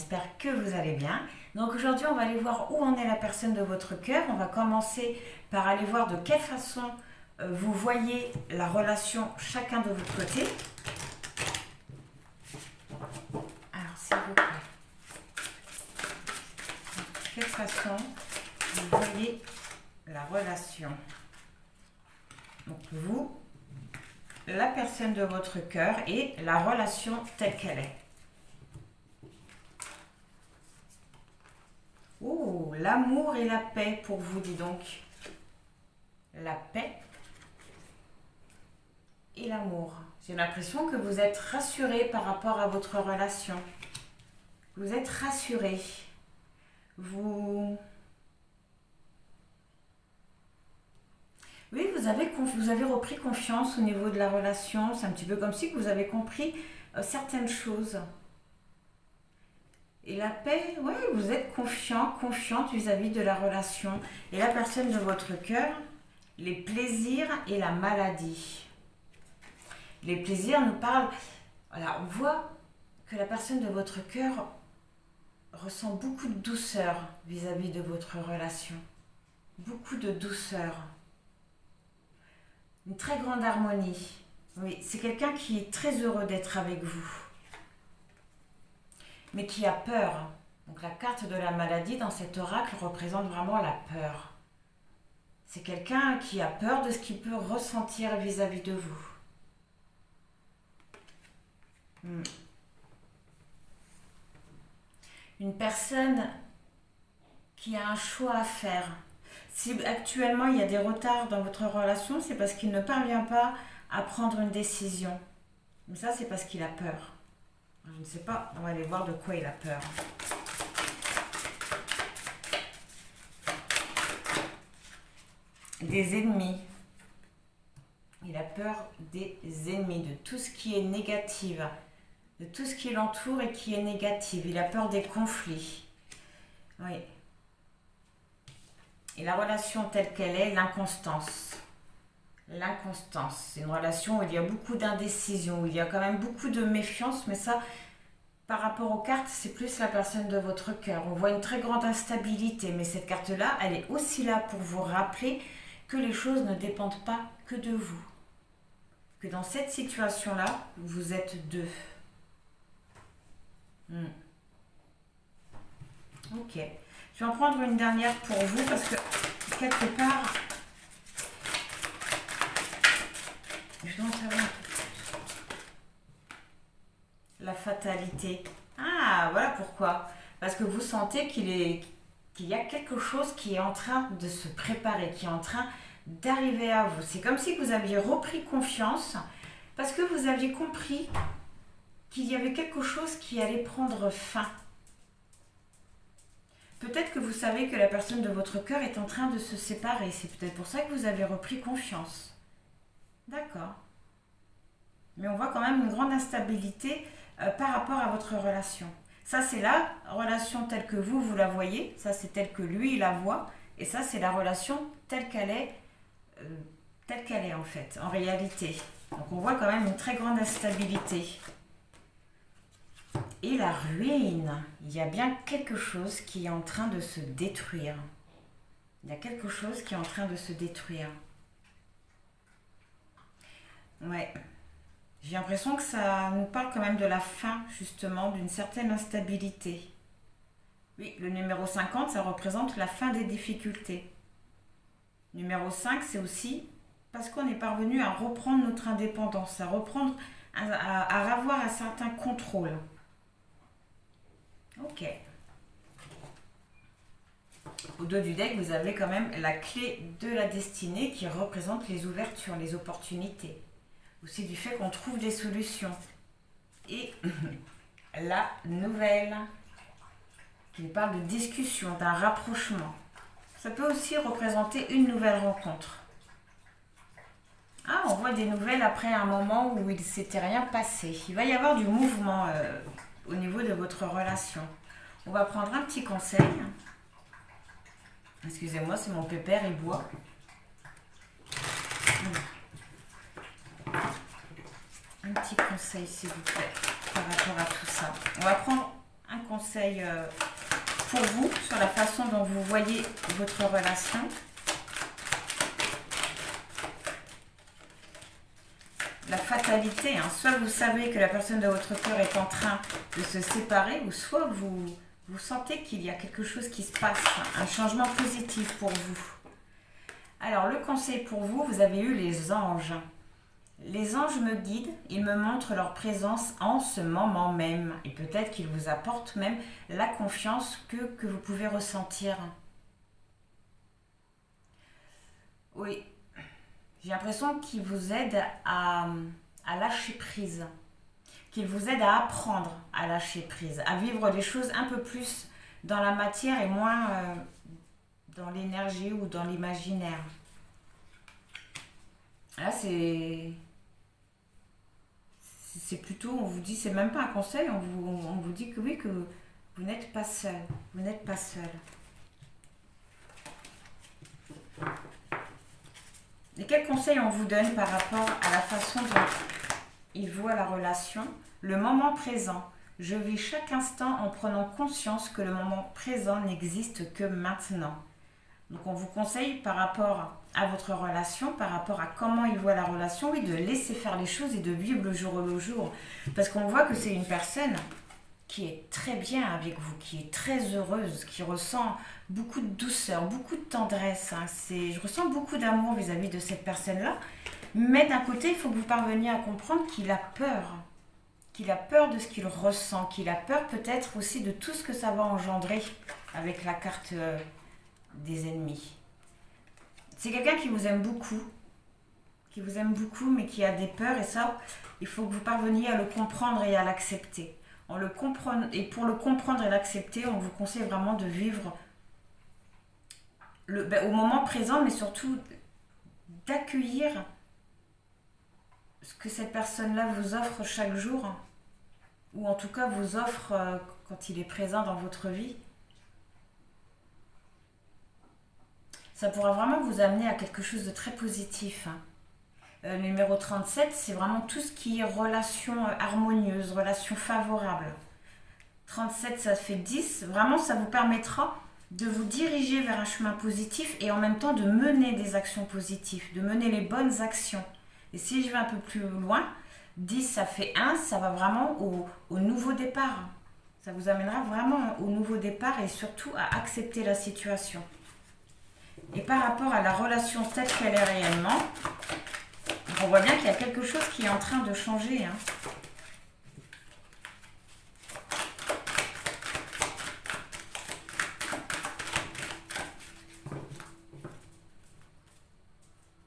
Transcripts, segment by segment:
j'espère que vous allez bien. Donc aujourd'hui, on va aller voir où en est la personne de votre cœur. On va commencer par aller voir de quelle façon vous voyez la relation chacun de votre côté. Alors, s'il vous plaît, de quelle façon vous voyez la relation? Donc vous, la personne de votre cœur et la relation telle qu'elle est. Oh, l'amour et la paix pour vous, dis donc. La paix et l'amour. J'ai l'impression que vous êtes rassuré par rapport à votre relation. Vous êtes rassuré. Oui, vous avez repris confiance au niveau de la relation. C'est un petit peu comme si vous avez compris certaines choses. Et la paix, oui, vous êtes confiante vis-à-vis de la relation. Et la personne de votre cœur, les plaisirs et la maladie. Les plaisirs nous parlent... Voilà, on voit que la personne de votre cœur ressent beaucoup de douceur vis-à-vis de votre relation. Beaucoup de douceur. Une très grande harmonie. Oui, c'est quelqu'un qui est très heureux d'être avec vous. Mais qui a peur. Donc la carte de la maladie dans cet oracle représente vraiment la peur. C'est quelqu'un qui a peur de ce qu'il peut ressentir vis-à-vis de vous. Une personne qui a un choix à faire. Si actuellement il y a des retards dans votre relation, c'est parce qu'il ne parvient pas à prendre une décision. Mais ça, c'est parce qu'il a peur. Je ne sais pas, on va aller voir de quoi il a peur. Des ennemis. Il a peur des ennemis, de tout ce qui est négatif, de tout ce qui l'entoure et qui est négatif. Il a peur des conflits. Oui. Et la relation telle qu'elle est, l'inconstance. L'inconstance, c'est une relation où il y a beaucoup d'indécision, où il y a quand même beaucoup de méfiance, mais ça, par rapport aux cartes, c'est plus la personne de votre cœur. On voit une très grande instabilité, mais cette carte-là, elle est aussi là pour vous rappeler que les choses ne dépendent pas que de vous. Que dans cette situation-là, vous êtes deux. Ok. Je vais en prendre une dernière pour vous, parce que quelque part... Je dois en savoir. La fatalité. Ah, voilà pourquoi. Parce que vous sentez qu'il y a quelque chose qui est en train de se préparer, qui est en train d'arriver à vous. C'est comme si vous aviez repris confiance, parce que vous aviez compris qu'il y avait quelque chose qui allait prendre fin. Peut-être que vous savez que la personne de votre cœur est en train de se séparer. C'est peut-être pour ça que vous avez repris confiance. D'accord. Mais on voit quand même une grande instabilité par rapport à votre relation. Ça, c'est la relation telle que vous la voyez. Ça, c'est telle que lui, il la voit. Et ça, c'est la relation telle qu'elle est en fait, en réalité. Donc, on voit quand même une très grande instabilité. Et la ruine. Il y a bien quelque chose qui est en train de se détruire. Il y a quelque chose qui est en train de se détruire. Ouais. J'ai l'impression que ça nous parle quand même de la fin, justement, d'une certaine instabilité. Oui, le numéro 50, ça représente la fin des difficultés. Numéro 5, c'est aussi parce qu'on est parvenu à reprendre notre indépendance, à avoir un certain contrôle. Ok. Au dos du deck, vous avez quand même la clé de la destinée qui représente les ouvertures, les opportunités. Aussi du fait qu'on trouve des solutions. Et la nouvelle qui parle de discussion, d'un rapprochement. Ça peut aussi représenter une nouvelle rencontre. Ah, on voit des nouvelles après un moment où il ne s'était rien passé. Il va y avoir du mouvement au niveau de votre relation. On va prendre un petit conseil. Excusez-moi, c'est mon pépère, il boit. Un petit conseil, s'il vous plaît, par rapport à tout ça. On va prendre un conseil pour vous sur la façon dont vous voyez votre relation. La fatalité, hein. Soit vous savez que la personne de votre cœur est en train de se séparer, ou soit vous sentez qu'il y a quelque chose qui se passe, un changement positif pour vous. Alors, le conseil pour vous, vous avez eu les anges. Les anges me guident, ils me montrent leur présence en ce moment même. Et peut-être qu'ils vous apportent même la confiance que vous pouvez ressentir. Oui, j'ai l'impression qu'ils vous aident à lâcher prise. Qu'ils vous aident à apprendre à lâcher prise, à vivre les choses un peu plus dans la matière et moins dans l'énergie ou dans l'imaginaire. Là, c'est plutôt, on vous dit, c'est même pas un conseil, on vous dit que oui, que vous n'êtes pas seul. Vous n'êtes pas seul. Et quels conseils on vous donne par rapport à la façon dont il voit la relation? Le moment présent. Je vis chaque instant en prenant conscience que le moment présent n'existe que maintenant. Donc on vous conseille par rapport à votre relation, par rapport à comment il voit la relation, oui, de laisser faire les choses et de vivre le jour au jour. Parce qu'on voit que c'est une personne qui est très bien avec vous, qui est très heureuse, qui ressent beaucoup de douceur, beaucoup de tendresse. Hein. Je ressens beaucoup d'amour vis-à-vis de cette personne-là. Mais d'un côté, il faut que vous parveniez à comprendre qu'il a peur. Qu'il a peur de ce qu'il ressent, qu'il a peur peut-être aussi de tout ce que ça va engendrer avec la carte des ennemis. C'est quelqu'un qui vous aime beaucoup, mais qui a des peurs, et ça, il faut que vous parveniez à le comprendre et à l'accepter. Et pour le comprendre et l'accepter, on vous conseille vraiment de vivre au moment présent, mais surtout d'accueillir ce que cette personne-là vous offre chaque jour, ou en tout cas vous offre quand il est présent dans votre vie. Ça pourra vraiment vous amener à quelque chose de très positif. Le numéro 37, c'est vraiment tout ce qui est relation harmonieuse, relation favorable. 37, ça fait 10. Vraiment, ça vous permettra de vous diriger vers un chemin positif et en même temps de mener des actions positives, de mener les bonnes actions. Et si je vais un peu plus loin, 10, ça fait 1, ça va vraiment au nouveau départ. Ça vous amènera vraiment au nouveau départ et surtout à accepter la situation. Et par rapport à la relation telle qu'elle est réellement, on voit bien qu'il y a quelque chose qui est en train de changer. Hein.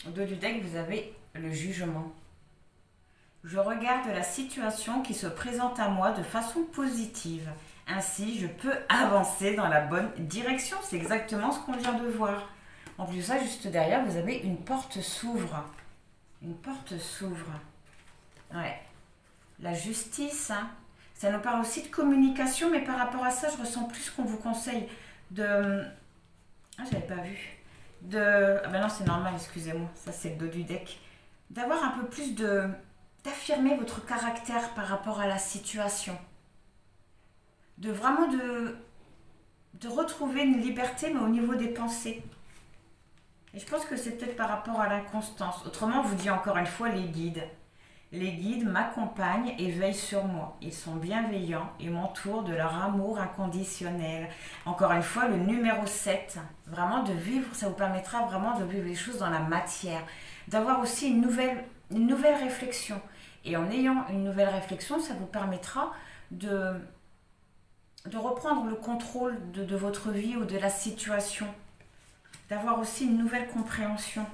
Au dos du deck, vous avez le jugement. Je regarde la situation qui se présente à moi de façon positive. Ainsi, je peux avancer dans la bonne direction. C'est exactement ce qu'on vient de voir. En plus de ça, juste derrière, vous avez une porte s'ouvre. Une porte s'ouvre. Ouais. La justice, hein. Ça nous parle aussi de communication, mais par rapport à ça, je ressens plus qu'on vous conseille de... Ah, j'avais pas vu. Ah ben non, c'est normal, excusez-moi. Ça, c'est le dos du deck. D'avoir un peu plus d'affirmer votre caractère par rapport à la situation. De vraiment de retrouver une liberté, mais au niveau des pensées. Et je pense que c'est peut-être par rapport à l'inconstance. Autrement, on vous dit encore une fois les guides. Les guides m'accompagnent et veillent sur moi. Ils sont bienveillants et m'entourent de leur amour inconditionnel. Encore une fois, le numéro 7, vraiment de vivre, ça vous permettra vraiment de vivre les choses dans la matière. D'avoir aussi une nouvelle réflexion. Et en ayant une nouvelle réflexion, ça vous permettra de reprendre le contrôle de votre vie ou de la situation. D'avoir aussi une nouvelle compréhension.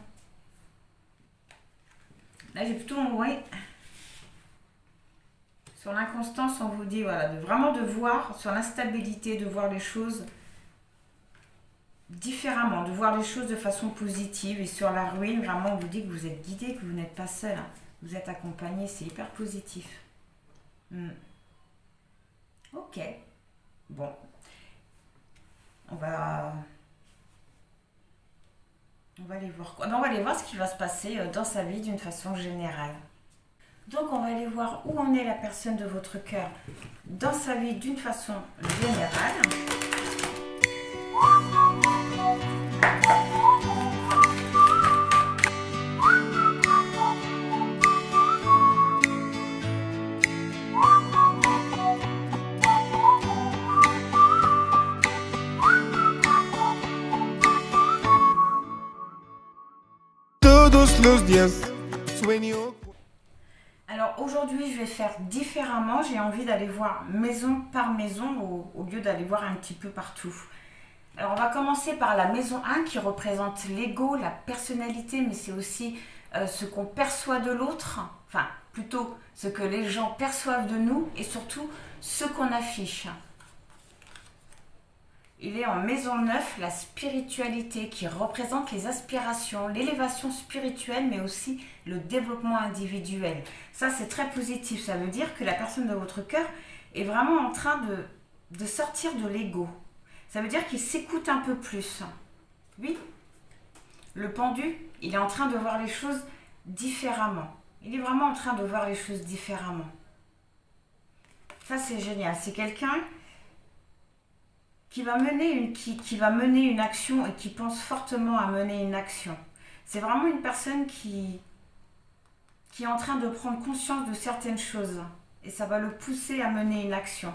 Là, j'ai plutôt, oui, sur l'inconstance, on vous dit, voilà, vraiment de voir, sur l'instabilité, de voir les choses différemment, de voir les choses de façon positive. Et sur la ruine, vraiment, on vous dit que vous êtes guidé, que vous n'êtes pas seul. Hein. Vous êtes accompagné, c'est hyper positif. Ok. Bon. On va aller voir quoi. On va aller voir ce qui va se passer dans sa vie d'une façon générale. Donc on va aller voir où en est la personne de votre cœur dans sa vie d'une façon générale. Todos los días sueño. Alors aujourd'hui, je vais faire différemment. J'ai envie d'aller voir maison par maison au lieu d'aller voir un petit peu partout. Alors on va commencer par la maison 1 qui représente l'ego, la personnalité, mais c'est aussi ce qu'on perçoit de l'autre. Enfin, plutôt ce que les gens perçoivent de nous et surtout ce qu'on affiche. Il est en maison 9, la spiritualité qui représente les aspirations, l'élévation spirituelle, mais aussi le développement individuel. Ça, c'est très positif. Ça veut dire que la personne de votre cœur est vraiment en train de sortir de l'ego. Ça veut dire qu'il s'écoute un peu plus. Oui, le pendu, il est en train de voir les choses différemment. Il est vraiment en train de voir les choses différemment. Ça, c'est génial. C'est quelqu'un qui va mener une action et qui pense fortement à mener une action. C'est vraiment une personne qui est en train de prendre conscience de certaines choses et ça va le pousser à mener une action.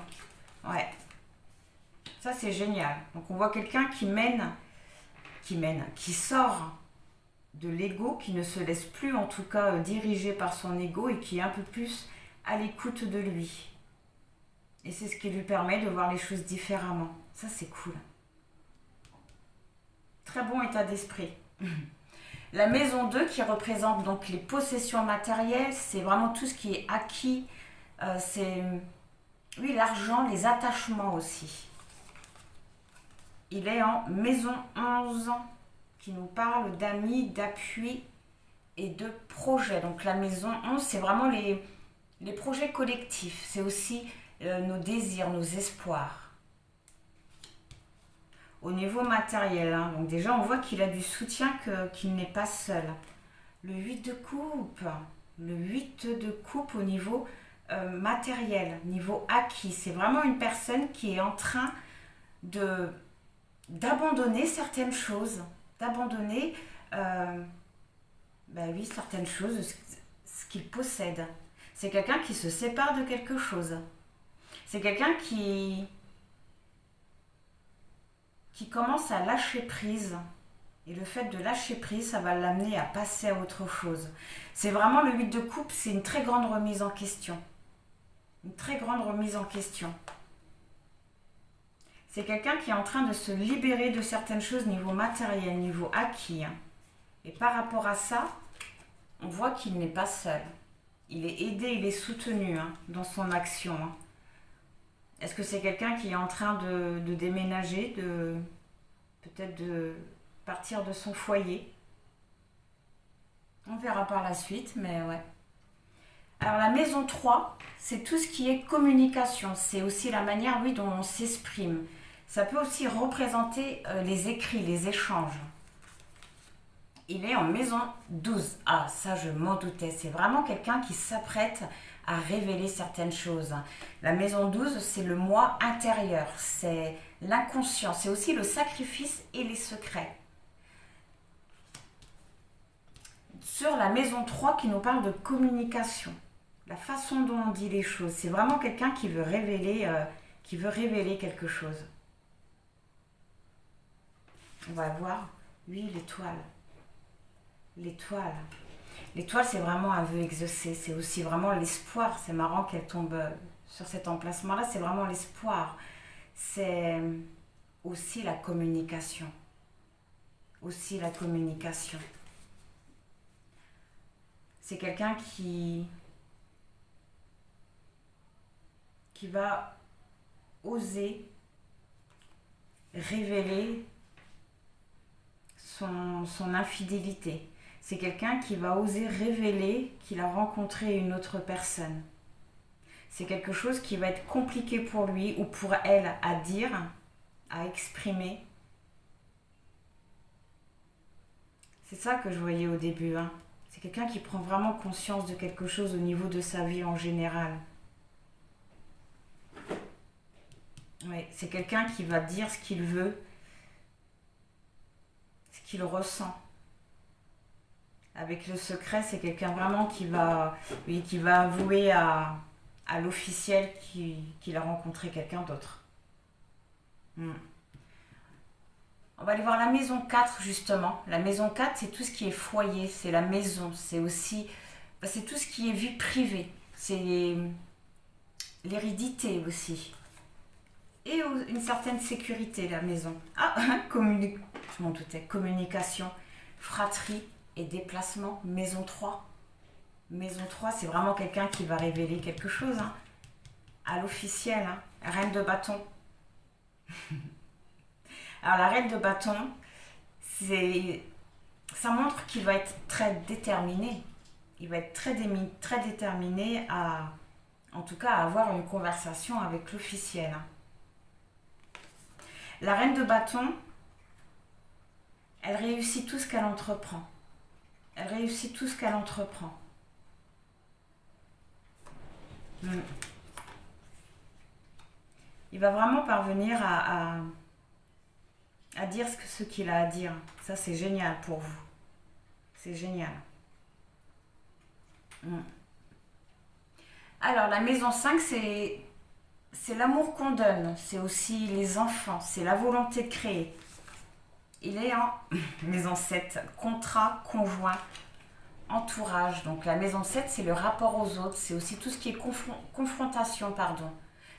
Ouais. Ça, c'est génial. Donc, on voit quelqu'un qui sort de l'ego, qui ne se laisse plus, en tout cas, diriger par son ego et qui est un peu plus à l'écoute de lui. Et c'est ce qui lui permet de voir les choses différemment. Ça, c'est cool. Très bon état d'esprit. La maison 2 qui représente donc les possessions matérielles, c'est vraiment tout ce qui est acquis. C'est, oui, l'argent, les attachements aussi. Il est en maison 11 qui nous parle d'amis, d'appui et de projets. Donc la maison 11, c'est vraiment les projets collectifs. C'est aussi nos désirs, nos espoirs. Au niveau matériel, hein. Donc déjà on voit qu'il a du soutien, qu'il n'est pas seul. Le 8 de coupe, le 8 de coupe au niveau matériel, niveau acquis. C'est vraiment une personne qui est en train d'abandonner certaines choses, d'abandonner certaines choses, ce qu'il possède. C'est quelqu'un qui se sépare de quelque chose. C'est quelqu'un qui commence à lâcher prise. Et le fait de lâcher prise, ça va l'amener à passer à autre chose. C'est vraiment le 8 de coupe, c'est une très grande remise en question. Une très grande remise en question. C'est quelqu'un qui est en train de se libérer de certaines choses niveau matériel, niveau acquis. Et par rapport à ça, on voit qu'il n'est pas seul. Il est aidé, il est soutenu dans son action. Est-ce que c'est quelqu'un qui est en train de déménager, peut-être de partir de son foyer? On verra par la suite, mais ouais. Alors la maison 3, c'est tout ce qui est communication. C'est aussi la manière, oui, dont on s'exprime. Ça peut aussi représenter les écrits, les échanges. Il est en maison 12. Ah, ça je m'en doutais. C'est vraiment quelqu'un qui s'apprête à révéler certaines choses. La maison 12, c'est le moi intérieur. C'est l'inconscient. C'est aussi le sacrifice et les secrets. Sur la maison 3 qui nous parle de communication. La façon dont on dit les choses. C'est vraiment quelqu'un qui veut révéler quelque chose. On va voir, oui, l'étoile. L'étoile. L'étoile, c'est vraiment un vœu exaucé. C'est aussi vraiment l'espoir. C'est marrant qu'elle tombe sur cet emplacement-là. C'est vraiment l'espoir. C'est aussi la communication. Aussi la communication. C'est quelqu'un qui va oser révéler son infidélité. C'est quelqu'un qui va oser révéler qu'il a rencontré une autre personne. C'est quelque chose qui va être compliqué pour lui ou pour elle à dire, à exprimer. C'est ça que je voyais au début. C'est quelqu'un qui prend vraiment conscience de quelque chose au niveau de sa vie en général. Oui, c'est quelqu'un qui va dire ce qu'il veut, ce qu'il ressent. Avec le secret, c'est quelqu'un vraiment oui, qui va avouer à l'officiel qu'il a rencontré quelqu'un d'autre. On va aller voir la maison 4 justement. La maison 4, c'est tout ce qui est foyer, c'est la maison, c'est tout ce qui est vie privée, c'est l'hérédité aussi. Et une certaine sécurité, la maison. Ah, je m'en doutais, communication, fratrie et déplacement, maison 3. Maison 3, c'est vraiment quelqu'un qui va révéler quelque chose, hein, à l'officiel, hein. Reine de bâton. Alors la reine de bâton, ça montre qu'il va être très déterminé. Il va être très déterminé en tout cas, à avoir une conversation avec l'officiel. La reine de bâton, elle réussit tout ce qu'elle entreprend. Elle réussit tout ce qu'elle entreprend. Il va vraiment parvenir à dire ce qu'il a à dire. Ça, c'est génial pour vous. C'est génial. Alors, la maison 5, c'est l'amour qu'on donne. C'est aussi les enfants. C'est la volonté de créer. Il est en maison 7, contrat, conjoint, entourage. Donc, la maison 7, c'est le rapport aux autres. C'est aussi tout ce qui est confrontation, pardon.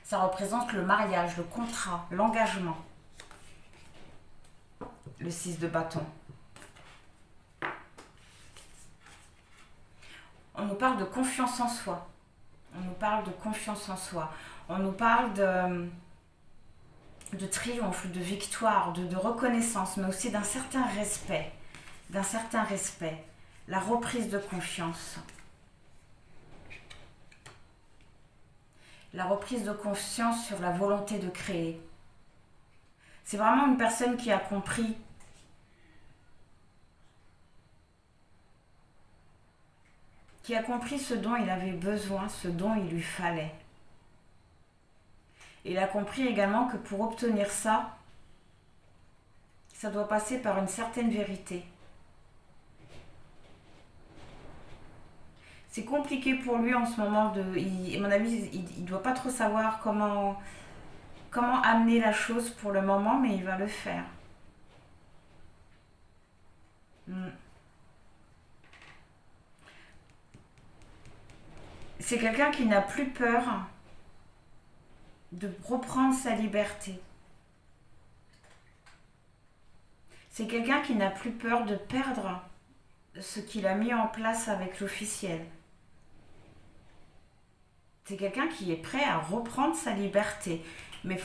Ça représente le mariage, le contrat, l'engagement. Le 6 de bâton. On nous parle de confiance en soi. On nous parle de confiance en soi. On nous parle de triomphe, de victoire, de reconnaissance, mais aussi d'un certain respect. D'un certain respect. La reprise de confiance. La reprise de conscience sur la volonté de créer. C'est vraiment une personne qui a compris ce dont il avait besoin, ce dont il lui fallait. Il a compris également que pour obtenir ça, ça doit passer par une certaine vérité. C'est compliqué pour lui en ce moment, à mon avis, il ne doit pas trop savoir comment amener la chose pour le moment, mais il va le faire. C'est quelqu'un qui n'a plus peur de reprendre sa liberté. C'est quelqu'un qui n'a plus peur de perdre ce qu'il a mis en place avec l'officiel. C'est quelqu'un qui est prêt à reprendre sa liberté. Mais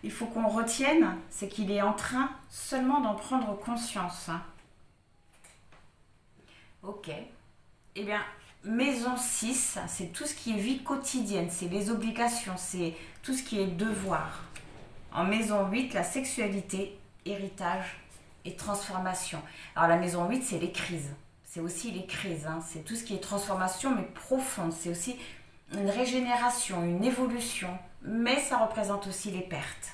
il faut qu'on retienne, c'est qu'il est en train seulement d'en prendre conscience. Ok. Eh bien, maison 6, c'est tout ce qui est vie quotidienne, c'est les obligations, c'est tout ce qui est devoir. En maison 8, la sexualité, héritage et transformation. Alors la maison 8, c'est les crises. C'est aussi les crises, hein. C'est tout ce qui est transformation, mais profonde. C'est aussi une régénération, une évolution, mais ça représente aussi les pertes.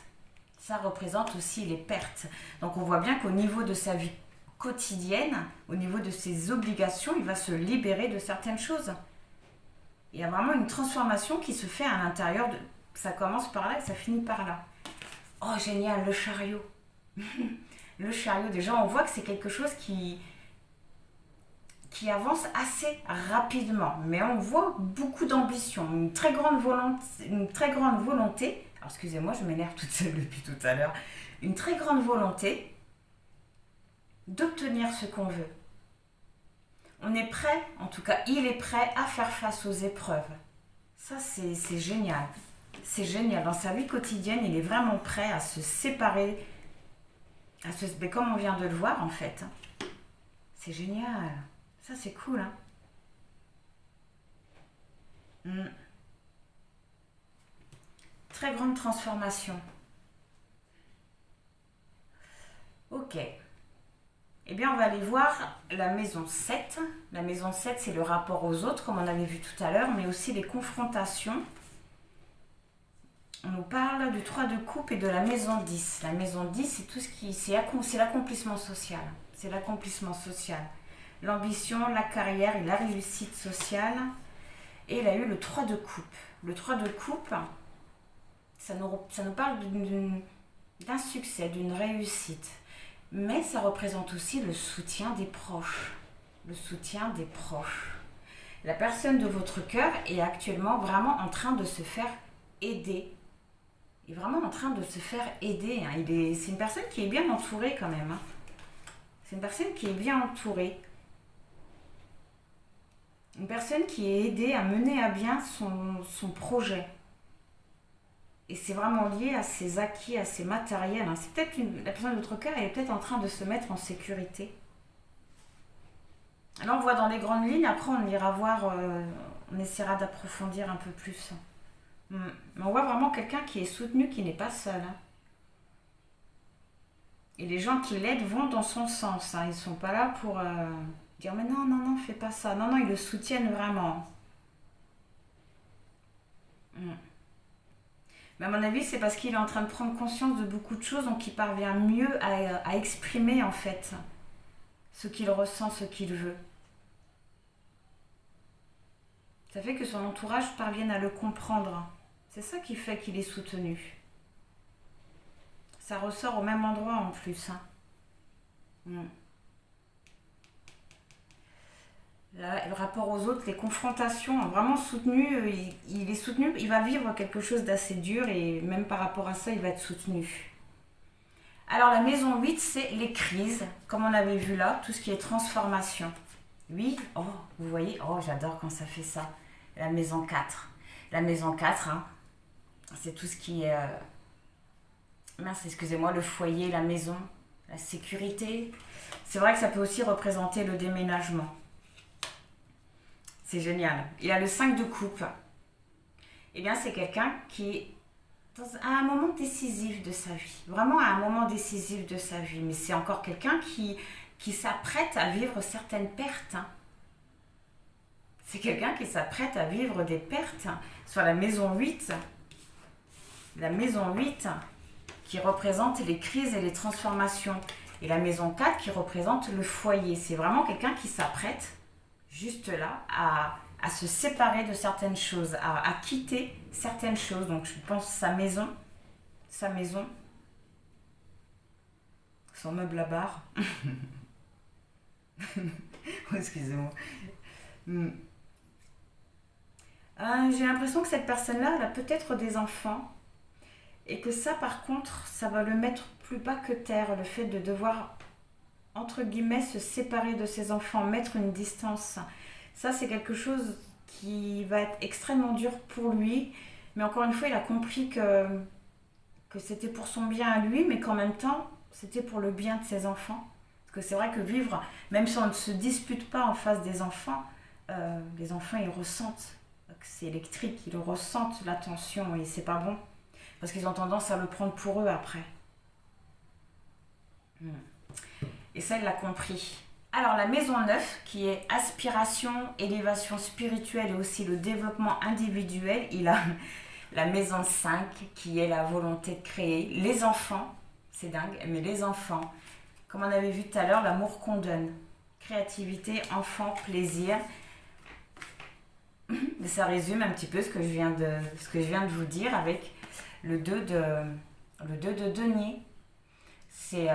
Ça représente aussi les pertes. Donc on voit bien qu'au niveau de sa vie quotidienne, au niveau de ses obligations, il va se libérer de certaines choses. Il y a vraiment une transformation qui se fait à l'intérieur de... Ça commence par là et ça finit par là. Oh génial, le chariot. Le chariot, déjà on voit que c'est quelque chose qui avance assez rapidement, mais on voit beaucoup d'ambition, une très grande volonté, alors excusez-moi, je m'énerve toute seule depuis tout à l'heure, une très grande volonté d'obtenir ce qu'on veut. On est prêt, en tout cas il est prêt à faire face aux épreuves. Ça c'est génial, c'est génial. Dans sa vie quotidienne, il est vraiment prêt à se séparer, comme on vient de le voir en fait. C'est génial. Ça, c'est cool, hein. Très grande transformation. Ok. Eh bien, on va aller voir la maison 7. La maison 7, c'est le rapport aux autres, comme on avait vu tout à l'heure, mais aussi les confrontations. On nous parle du 3 de coupe et de la maison 10. La maison 10, c'est tout ce qui... c'est l'accomplissement social. C'est l'accomplissement social. L'ambition, la carrière et la réussite sociale. Et il a eu le 3 de coupe. Le 3 de coupe, ça nous parle d'un succès, d'une réussite. Mais ça représente aussi le soutien des proches. Le soutien des proches. La personne de votre cœur est actuellement vraiment en train de se faire aider. Il est vraiment en train de se faire aider. C'est une personne qui est bien entourée quand même. C'est une personne qui est bien entourée. Une personne qui est aidée à mener à bien son projet. Et c'est vraiment lié à ses acquis, à ses matériels. C'est peut-être la personne de votre cœur, elle est peut-être en train de se mettre en sécurité. Là, on voit dans les grandes lignes. Après, on ira voir, on essaiera d'approfondir un peu plus. Mais on voit vraiment quelqu'un qui est soutenu, qui n'est pas seul. Et les gens qui l'aident vont dans son sens. Ils ne sont pas là pour dire mais non, non, non, fais pas ça. Non, non, ils le soutiennent vraiment. Mais à mon avis, c'est parce qu'il est en train de prendre conscience de beaucoup de choses, donc il parvient mieux à exprimer en fait ce qu'il ressent, ce qu'il veut. Ça fait que son entourage parvienne à le comprendre. C'est ça qui fait qu'il est soutenu. Ça ressort au même endroit en plus. Là, le rapport aux autres, les confrontations, vraiment soutenu, il est soutenu, il va vivre quelque chose d'assez dur et même par rapport à ça, il va être soutenu. Alors la maison 8, c'est les crises, comme on avait vu là, tout ce qui est transformation. Oui, oh, vous voyez, oh j'adore quand ça fait ça. La maison 4. La maison 4, c'est tout ce qui est... mince, excusez-moi, le foyer, la maison, la sécurité. C'est vrai que ça peut aussi représenter le déménagement. C'est génial. Il a le 5 de coupe. Eh bien, c'est quelqu'un qui est à un moment décisif de sa vie. Vraiment à un moment décisif de sa vie. Mais c'est encore quelqu'un qui s'apprête à vivre certaines pertes. C'est quelqu'un qui s'apprête à vivre des pertes. Sur la maison 8, la maison 8 qui représente les crises et les transformations. Et la maison 4 qui représente le foyer. C'est vraiment quelqu'un qui s'apprête juste là à se séparer de certaines choses, à quitter certaines choses. Donc je pense sa maison, son meuble à bar. Oh, excusez-moi. J'ai l'impression que cette personne-là, elle a peut-être des enfants. Et que ça, par contre, ça va le mettre plus bas que terre. Le fait de devoir, entre guillemets, se séparer de ses enfants, mettre une distance. Ça, c'est quelque chose qui va être extrêmement dur pour lui. Mais encore une fois, il a compris que c'était pour son bien à lui, mais qu'en même temps, c'était pour le bien de ses enfants. Parce que c'est vrai que vivre, même si on ne se dispute pas en face des enfants, les enfants, ils ressentent que c'est électrique, ils ressentent la tension et c'est pas bon. Parce qu'ils ont tendance à le prendre pour eux après. Et ça, il l'a compris. Alors, la maison 9, qui est aspiration, élévation spirituelle et aussi le développement individuel, il a la maison 5, qui est la volonté de créer. Les enfants, c'est dingue, mais les enfants, comme on avait vu tout à l'heure, l'amour qu'on donne. Créativité, enfant, plaisir. Et ça résume un petit peu ce que je viens de vous dire avec le 2 de denier. C'est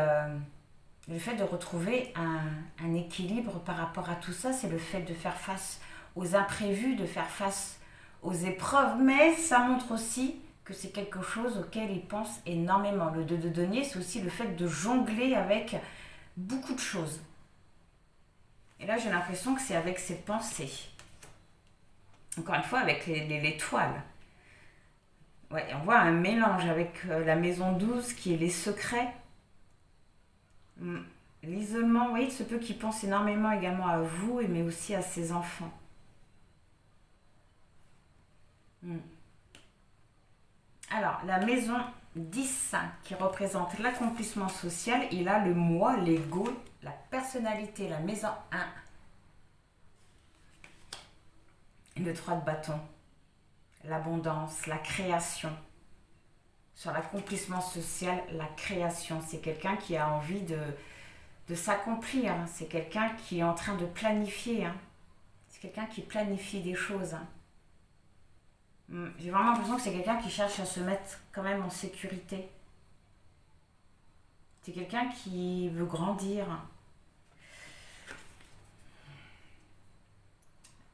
le fait de retrouver un équilibre par rapport à tout ça. C'est le fait de faire face aux imprévus, de faire face aux épreuves. Mais ça montre aussi que c'est quelque chose auquel il pense énormément. Le 2 de denier, c'est aussi le fait de jongler avec beaucoup de choses. Et là, j'ai l'impression que c'est avec ses pensées. Encore une fois, avec l'étoile. Ouais, on voit un mélange avec la maison 12 qui est les secrets. L'isolement, oui, il se peut qu'il pense énormément également à vous, mais aussi à ses enfants. Alors, la maison 10 qui représente l'accomplissement social. Il a le moi, l'ego, la personnalité, la maison 1. Et le 3 de bâton, l'abondance, la création. Sur l'accomplissement social, la création. C'est quelqu'un qui a envie de s'accomplir. C'est quelqu'un qui est en train de planifier. C'est quelqu'un qui planifie des choses. J'ai vraiment l'impression que c'est quelqu'un qui cherche à se mettre quand même en sécurité. C'est quelqu'un qui veut grandir.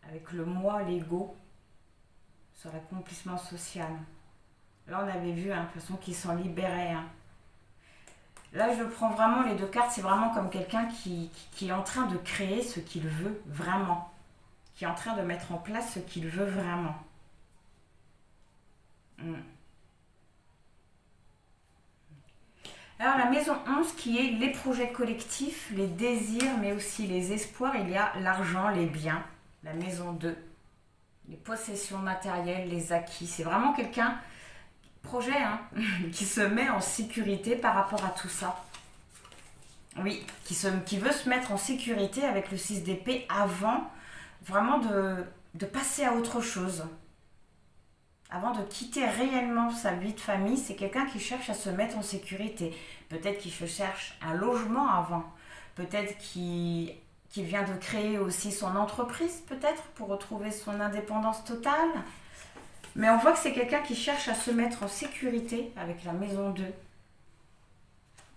Avec le moi, l'ego, sur l'accomplissement social. Là, on avait vu, de toute façon, qu'il s'en libérait. Là, je prends vraiment les deux cartes. C'est vraiment comme quelqu'un qui est en train de créer ce qu'il veut vraiment. Qui est en train de mettre en place ce qu'il veut vraiment. Alors, la maison 11, qui est les projets collectifs, les désirs, mais aussi les espoirs. Il y a l'argent, les biens. La maison 2, les possessions matérielles, les acquis. C'est vraiment quelqu'un... projet qui se met en sécurité par rapport à tout ça. Oui, qui veut se mettre en sécurité avec le 6 d'épée avant vraiment de passer à autre chose. Avant de quitter réellement sa vie de famille, c'est quelqu'un qui cherche à se mettre en sécurité. Peut-être qu'il cherche un logement avant. Peut-être qu'il vient de créer aussi son entreprise, peut-être, pour retrouver son indépendance totale. Mais on voit que c'est quelqu'un qui cherche à se mettre en sécurité avec la maison 2.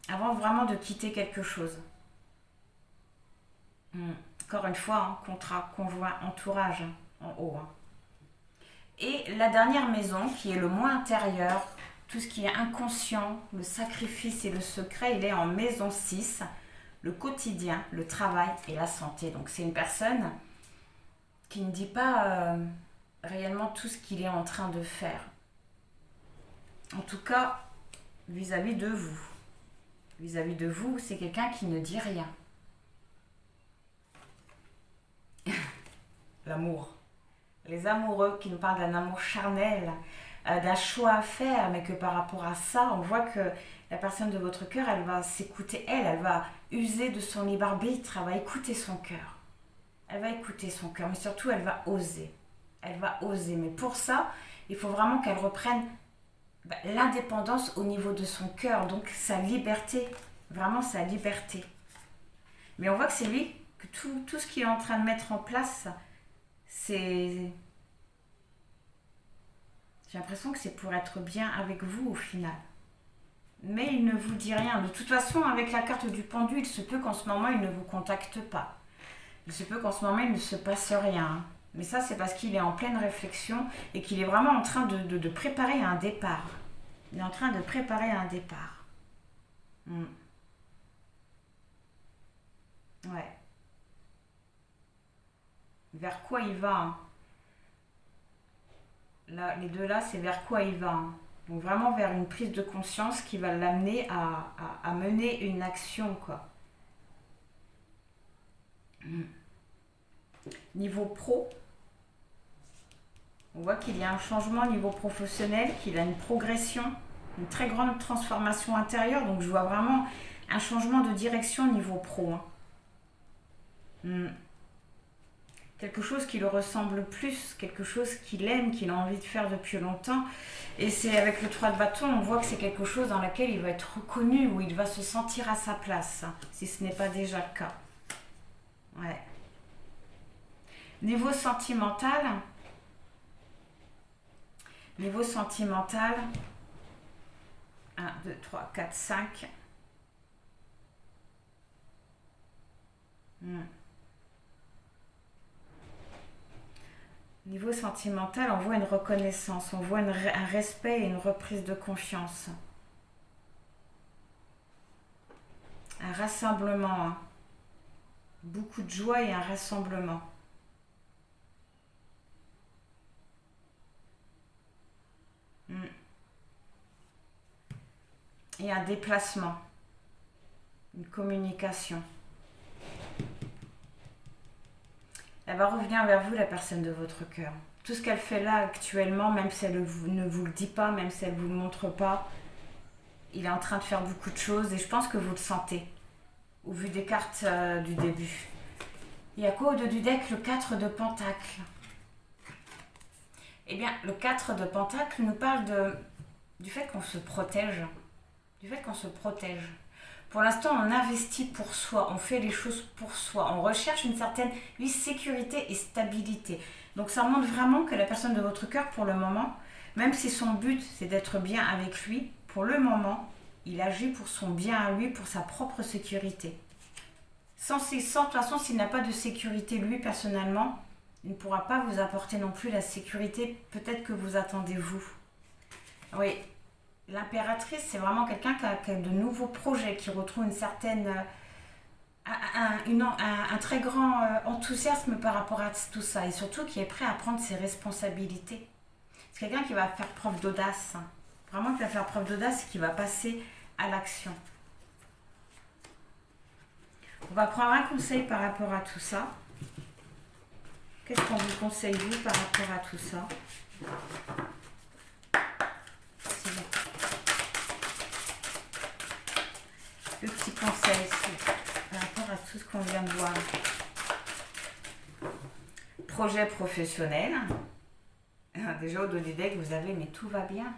Avant vraiment de quitter quelque chose. Encore une fois, contrat, conjoint, entourage, en haut. Et la dernière maison, qui est le moi intérieur, tout ce qui est inconscient, le sacrifice et le secret, il est en maison 6, le quotidien, le travail et la santé. Donc c'est une personne qui ne dit pas... réellement tout ce qu'il est en train de faire. En tout cas, vis-à-vis de vous. Vis-à-vis de vous, c'est quelqu'un qui ne dit rien. L'amour. Les amoureux qui nous parlent d'un amour charnel, d'un choix à faire, mais que par rapport à ça, on voit que la personne de votre cœur, elle va s'écouter, elle va user de son libre arbitre, elle va écouter son cœur. Elle va écouter son cœur, mais surtout, elle va oser. Elle va oser. Mais pour ça, il faut vraiment qu'elle reprenne l'indépendance au niveau de son cœur. Donc sa liberté. Vraiment sa liberté. Mais on voit que c'est lui, que tout ce qu'il est en train de mettre en place, c'est... J'ai l'impression que c'est pour être bien avec vous au final. Mais il ne vous dit rien. De toute façon, avec la carte du pendu, il se peut qu'en ce moment, il ne vous contacte pas. Il se peut qu'en ce moment, il ne se passe rien. Mais ça, c'est parce qu'il est en pleine réflexion et qu'il est vraiment en train de préparer un départ. Il est en train de préparer un départ. Ouais. Vers quoi il va Là, les deux là, c'est vers quoi il va. Donc vraiment vers une prise de conscience qui va l'amener à mener une action, quoi. Niveau pro, on voit qu'il y a un changement au niveau professionnel, qu'il a une progression, une très grande transformation intérieure. Donc je vois vraiment un changement de direction au niveau pro. Quelque chose qui le ressemble plus, quelque chose qu'il aime, qu'il a envie de faire depuis longtemps. Et c'est avec le 3 de bâton, on voit que c'est quelque chose dans lequel il va être reconnu, où il va se sentir à sa place, si ce n'est pas déjà le cas. Ouais. Niveau sentimental, 1, 2, 3, 4, 5. Niveau sentimental, on voit une reconnaissance, on voit un respect et une reprise de confiance. Un rassemblement. Beaucoup de joie et un rassemblement. Et un déplacement. Une communication. Elle va revenir vers vous, la personne de votre cœur. Tout ce qu'elle fait là actuellement, même si elle ne vous le dit pas, même si elle ne vous le montre pas, Il est en train de faire beaucoup de choses et je pense que vous le sentez, au vu des cartes du début. Il y a quoi au dos du deck? Le 4 de Pentacle. Eh bien, le 4 de Pentacle nous parle du fait qu'on se protège. Du fait qu'on se protège. Pour l'instant, on investit pour soi, on fait les choses pour soi, on recherche une certaine sécurité et stabilité. Donc ça montre vraiment que la personne de votre cœur, pour le moment, même si son but c'est d'être bien avec lui, pour le moment, il agit pour son bien à lui, pour sa propre sécurité. De toute façon, s'il n'a pas de sécurité lui personnellement, il ne pourra pas vous apporter non plus la sécurité peut-être que vous attendez vous. Oui, l'impératrice, c'est vraiment quelqu'un qui a de nouveaux projets, qui retrouve une certaine, un très grand enthousiasme par rapport à tout ça, et surtout qui est prêt à prendre ses responsabilités. C'est quelqu'un qui va faire preuve d'audace, hein. Vraiment qui va faire preuve d'audace et qui va passer à l'action. On va prendre un conseil par rapport à tout ça. Qu'est-ce qu'on vous conseille, vous, par rapport à tout ça? Le petit conseil par rapport à tout ce qu'on vient de voir. Projet professionnel. Déjà au dos du deck, vous avez mais tout va bien.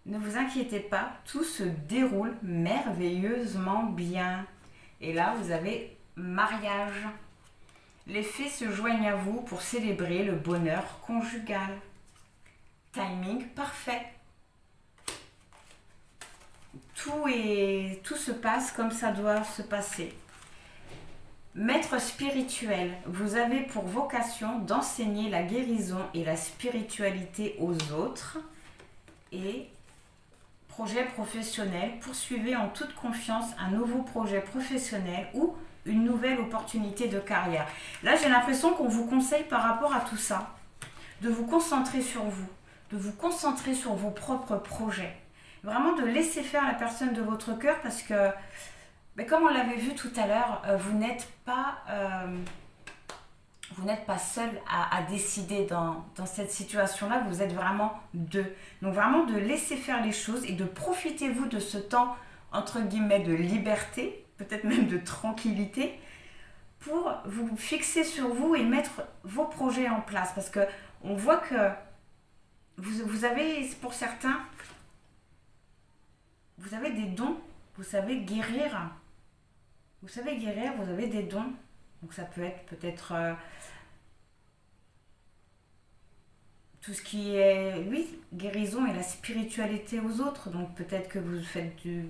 Ne vous inquiétez pas, tout se déroule merveilleusement bien. Et là, vous avez mariage. Les fées se joignent à vous pour célébrer le bonheur conjugal. Timing parfait. Tout se passe comme ça doit se passer. Maître spirituel, vous avez pour vocation d'enseigner la guérison et la spiritualité aux autres. Et projet professionnel, poursuivez en toute confiance un nouveau projet professionnel ou une nouvelle opportunité de carrière. Là, j'ai l'impression qu'on vous conseille par rapport à tout ça, de vous concentrer sur vous, de vous concentrer sur vos propres projets. Vraiment de laisser faire la personne de votre cœur parce que, comme on l'avait vu tout à l'heure, vous n'êtes pas seul à décider dans cette situation-là, vous êtes vraiment deux. Donc vraiment de laisser faire les choses et de profiter vous de ce temps, entre guillemets, de liberté, peut-être même de tranquillité, pour vous fixer sur vous et mettre vos projets en place. Parce que on voit que vous avez, pour certains, vous avez des dons, vous savez guérir. Vous savez guérir, vous avez des dons. Donc ça peut être peut-être tout ce qui est, guérison et la spiritualité aux autres. Donc peut-être que vous faites du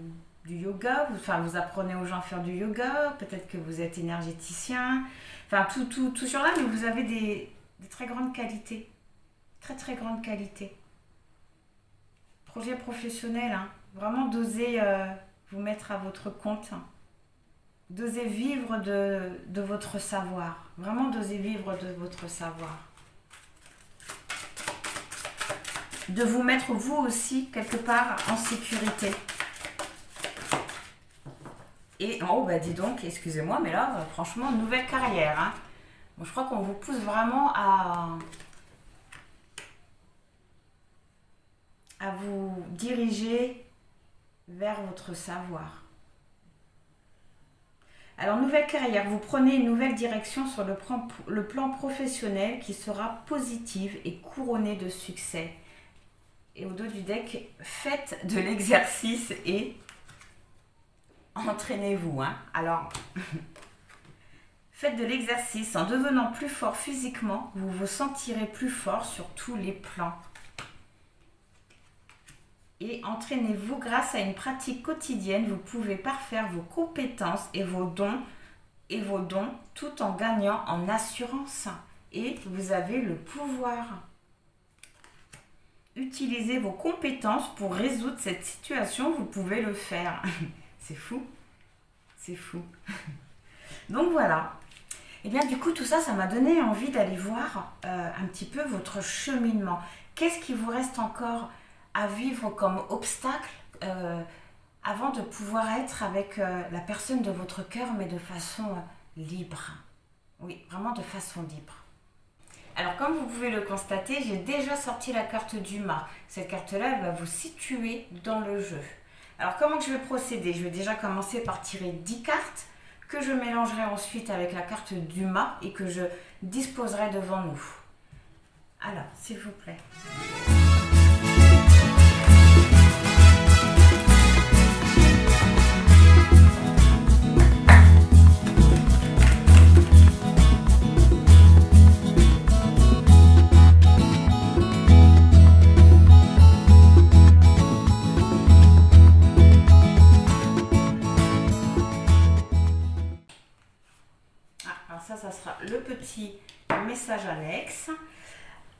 yoga, vous apprenez aux gens à faire du yoga, peut-être que vous êtes énergéticien, tout sur là, mais vous avez des très grandes qualités. Très très grandes qualités. Projet professionnel, hein. Vraiment d'oser vous mettre à votre compte. D'oser vivre de votre savoir. Vraiment d'oser vivre de votre savoir. De vous mettre vous aussi quelque part en sécurité. Et dis donc, excusez-moi, mais là, franchement, nouvelle carrière. Hein. Bon, je crois qu'on vous pousse vraiment à vous diriger vers votre savoir. Alors, nouvelle carrière, vous prenez une nouvelle direction sur le plan professionnel qui sera positive et couronnée de succès. Et au dos du deck, faites de l'exercice et entraînez-vous. Hein. Alors, faites de l'exercice. En devenant plus fort physiquement, vous vous sentirez plus fort sur tous les plans. Et entraînez-vous grâce à une pratique quotidienne. Vous pouvez parfaire vos compétences et vos dons tout en gagnant en assurance. Et vous avez le pouvoir. Utilisez vos compétences pour résoudre cette situation. Vous pouvez le faire. C'est fou. C'est fou. Donc voilà. Et bien du coup, tout ça, ça m'a donné envie d'aller voir un petit peu votre cheminement. Qu'est-ce qui vous reste encore à vivre comme obstacle avant de pouvoir être avec la personne de votre cœur, mais de façon libre. Oui, vraiment de façon libre. Alors, comme comme vous pouvez le constater, j'ai déjà sorti la carte du mât. Cette carte-là, elle va vous situer dans le jeu. Alors comment je vais procéder? Je vais déjà commencer par tirer 10 cartes que je mélangerai ensuite avec la carte du mât et que je disposerai devant nous. Alors, s'il vous plaît. Ça sera le petit message annexe.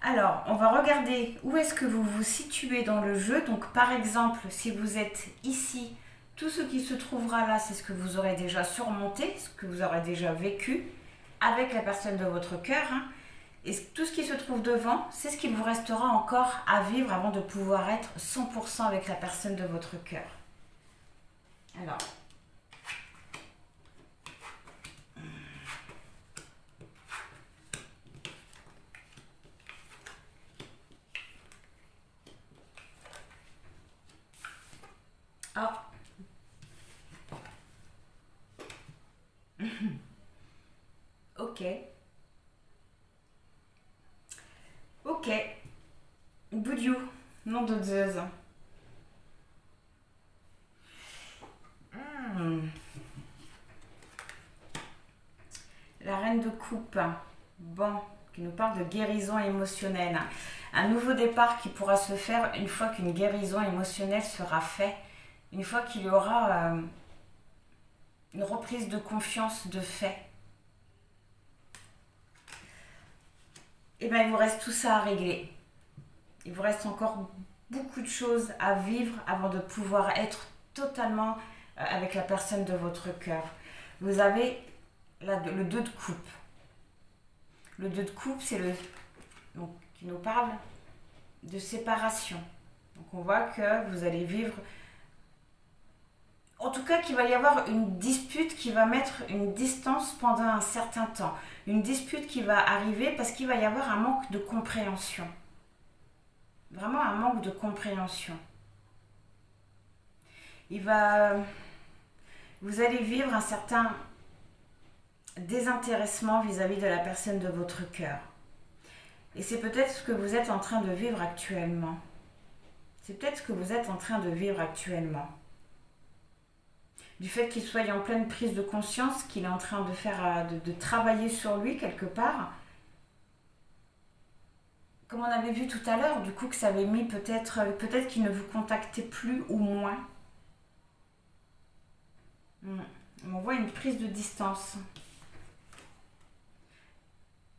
Alors, on va regarder où est-ce que vous vous situez dans le jeu. Donc, par exemple, si vous êtes ici, tout ce qui se trouvera là, c'est ce que vous aurez déjà surmonté, ce que vous aurez déjà vécu avec la personne de votre cœur. Et tout ce qui se trouve devant, c'est ce qu'il vous restera encore à vivre avant de pouvoir être 100% avec la personne de votre cœur. Alors, ah. Ok. Ok. Boudiou, nom de Zeus. La reine de coupe. Bon, qui nous parle de guérison émotionnelle. Un nouveau départ qui pourra se faire une fois qu'une guérison émotionnelle sera faite. Une fois qu'il y aura une reprise de confiance de fait. Et bien il vous reste tout ça à régler. Il vous reste encore beaucoup de choses à vivre avant de pouvoir être totalement avec la personne de votre cœur. Vous avez le 2 de coupe. Le 2 de coupe, c'est qui nous parle de séparation. Donc on voit que vous allez vivre, en tout cas qu'il va y avoir une dispute qui va mettre une distance pendant un certain temps. Une dispute qui va arriver parce qu'il va y avoir un manque de compréhension. Vraiment un manque de compréhension. Vous allez vivre un certain désintéressement vis-à-vis de la personne de votre cœur. Et c'est peut-être ce que vous êtes en train de vivre actuellement. C'est peut-être ce que vous êtes en train de vivre actuellement. Du fait qu'il soit en pleine prise de conscience, qu'il est en train de faire, de travailler sur lui quelque part. Comme on avait vu tout à l'heure, du coup que ça avait mis peut-être qu'il ne vous contactait plus ou moins. On voit une prise de distance.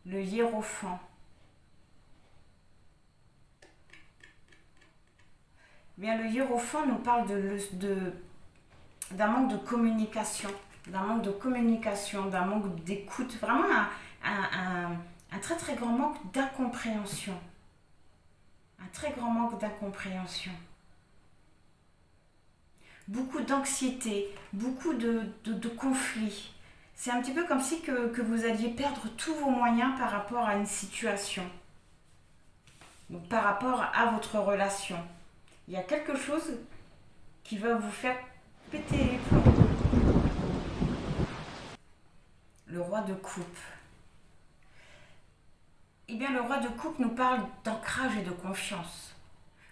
Le hiérophant. Bien, le hiérophant nous parle d'un manque de communication, d'un manque d'écoute, vraiment un très très grand manque d'incompréhension. Un très grand manque d'incompréhension. Beaucoup d'anxiété, beaucoup de conflits. C'est un petit peu comme si que vous alliez perdre tous vos moyens par rapport à une situation. Donc par rapport à votre relation. Il y a quelque chose qui va vous faire péter les plombs. Le roi de coupe. Eh bien, le roi de coupe nous parle d'ancrage et de confiance.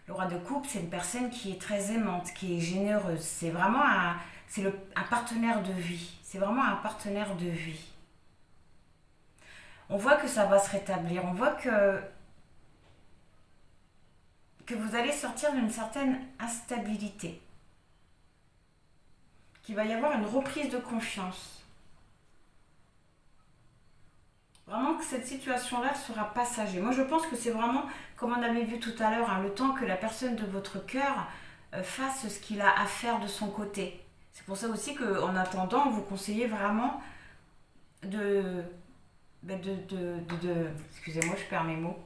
Le roi de coupe, c'est une personne qui est très aimante, qui est généreuse. C'est vraiment un partenaire de vie. C'est vraiment un partenaire de vie. On voit que ça va se rétablir. On voit que vous allez sortir d'une certaine instabilité. Qu'il va y avoir une reprise de confiance. Vraiment que cette situation-là sera passagère. Moi, je pense que c'est vraiment, comme on avait vu tout à l'heure, le temps que la personne de votre cœur fasse ce qu'il a à faire de son côté. C'est pour ça aussi qu'en attendant, vous conseillez vraiment excusez-moi, je perds mes mots,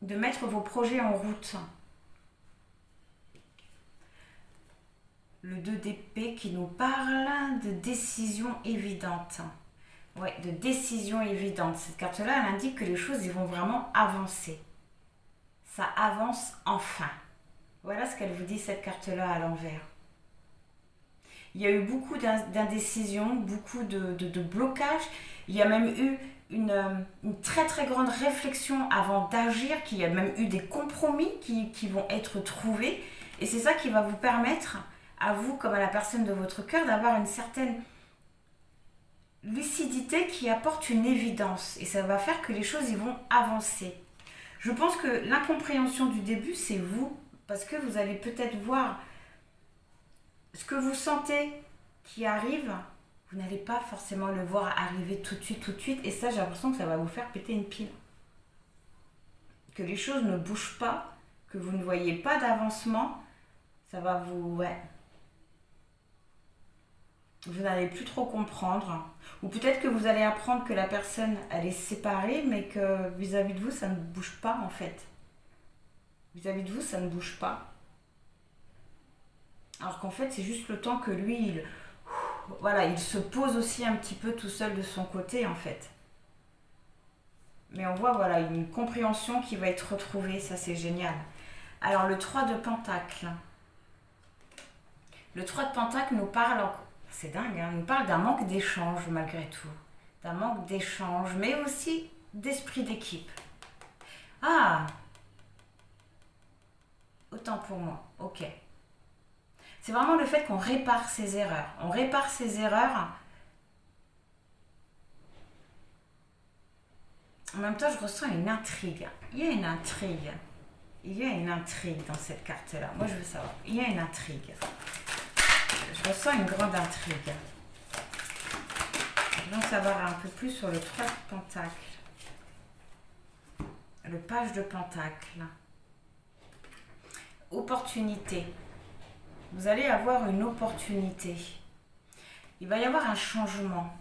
de mettre vos projets en route. Le 2 d'épée qui nous parle de décision évidente. Ouais, de décision évidente. Cette carte-là, elle indique que les choses ils vont vraiment avancer. Ça avance enfin. Voilà ce qu'elle vous dit, cette carte-là à l'envers. Il y a eu beaucoup d'indécision, beaucoup de blocages. Il y a même eu une très très grande réflexion avant d'agir, qu'il y a même eu des compromis qui vont être trouvés. Et c'est ça qui va vous permettre, à vous comme à la personne de votre cœur, d'avoir une certaine lucidité qui apporte une évidence. Et ça va faire que les choses ils vont avancer. Je pense que l'incompréhension du début, c'est vous. Parce que vous allez peut-être voir ce que vous sentez qui arrive, vous n'allez pas forcément le voir arriver tout de suite. Et ça, j'ai l'impression que ça va vous faire péter une pile. Que les choses ne bougent pas, que vous ne voyez pas d'avancement, ça va vous... Ouais. Vous n'allez plus trop comprendre. Ou peut-être que vous allez apprendre que la personne, elle est séparée, mais que vis-à-vis de vous, ça ne bouge pas en fait. Vis-à-vis de vous, ça ne bouge pas. Alors qu'en fait, c'est juste le temps que lui, il se pose aussi un petit peu tout seul de son côté, en fait. Mais on voit, voilà, une compréhension qui va être retrouvée, ça c'est génial. Alors, le 3 de Pentacle. Le 3 de Pentacle nous parle, c'est dingue, hein, nous parle d'un manque d'échange malgré tout. D'un manque d'échange, mais aussi d'esprit d'équipe. Ah! Autant pour moi, ok. C'est vraiment le fait qu'on répare ses erreurs. On répare ses erreurs. En même temps, je ressens une intrigue. Il y a une intrigue. Il y a une intrigue dans cette carte-là. Moi, je veux savoir. Il y a une intrigue. Je ressens une grande intrigue. Je veux en savoir un peu plus sur le 3 de Pentacle. Le page de Pentacle. Opportunité. Vous allez avoir une opportunité. Il va y avoir un changement.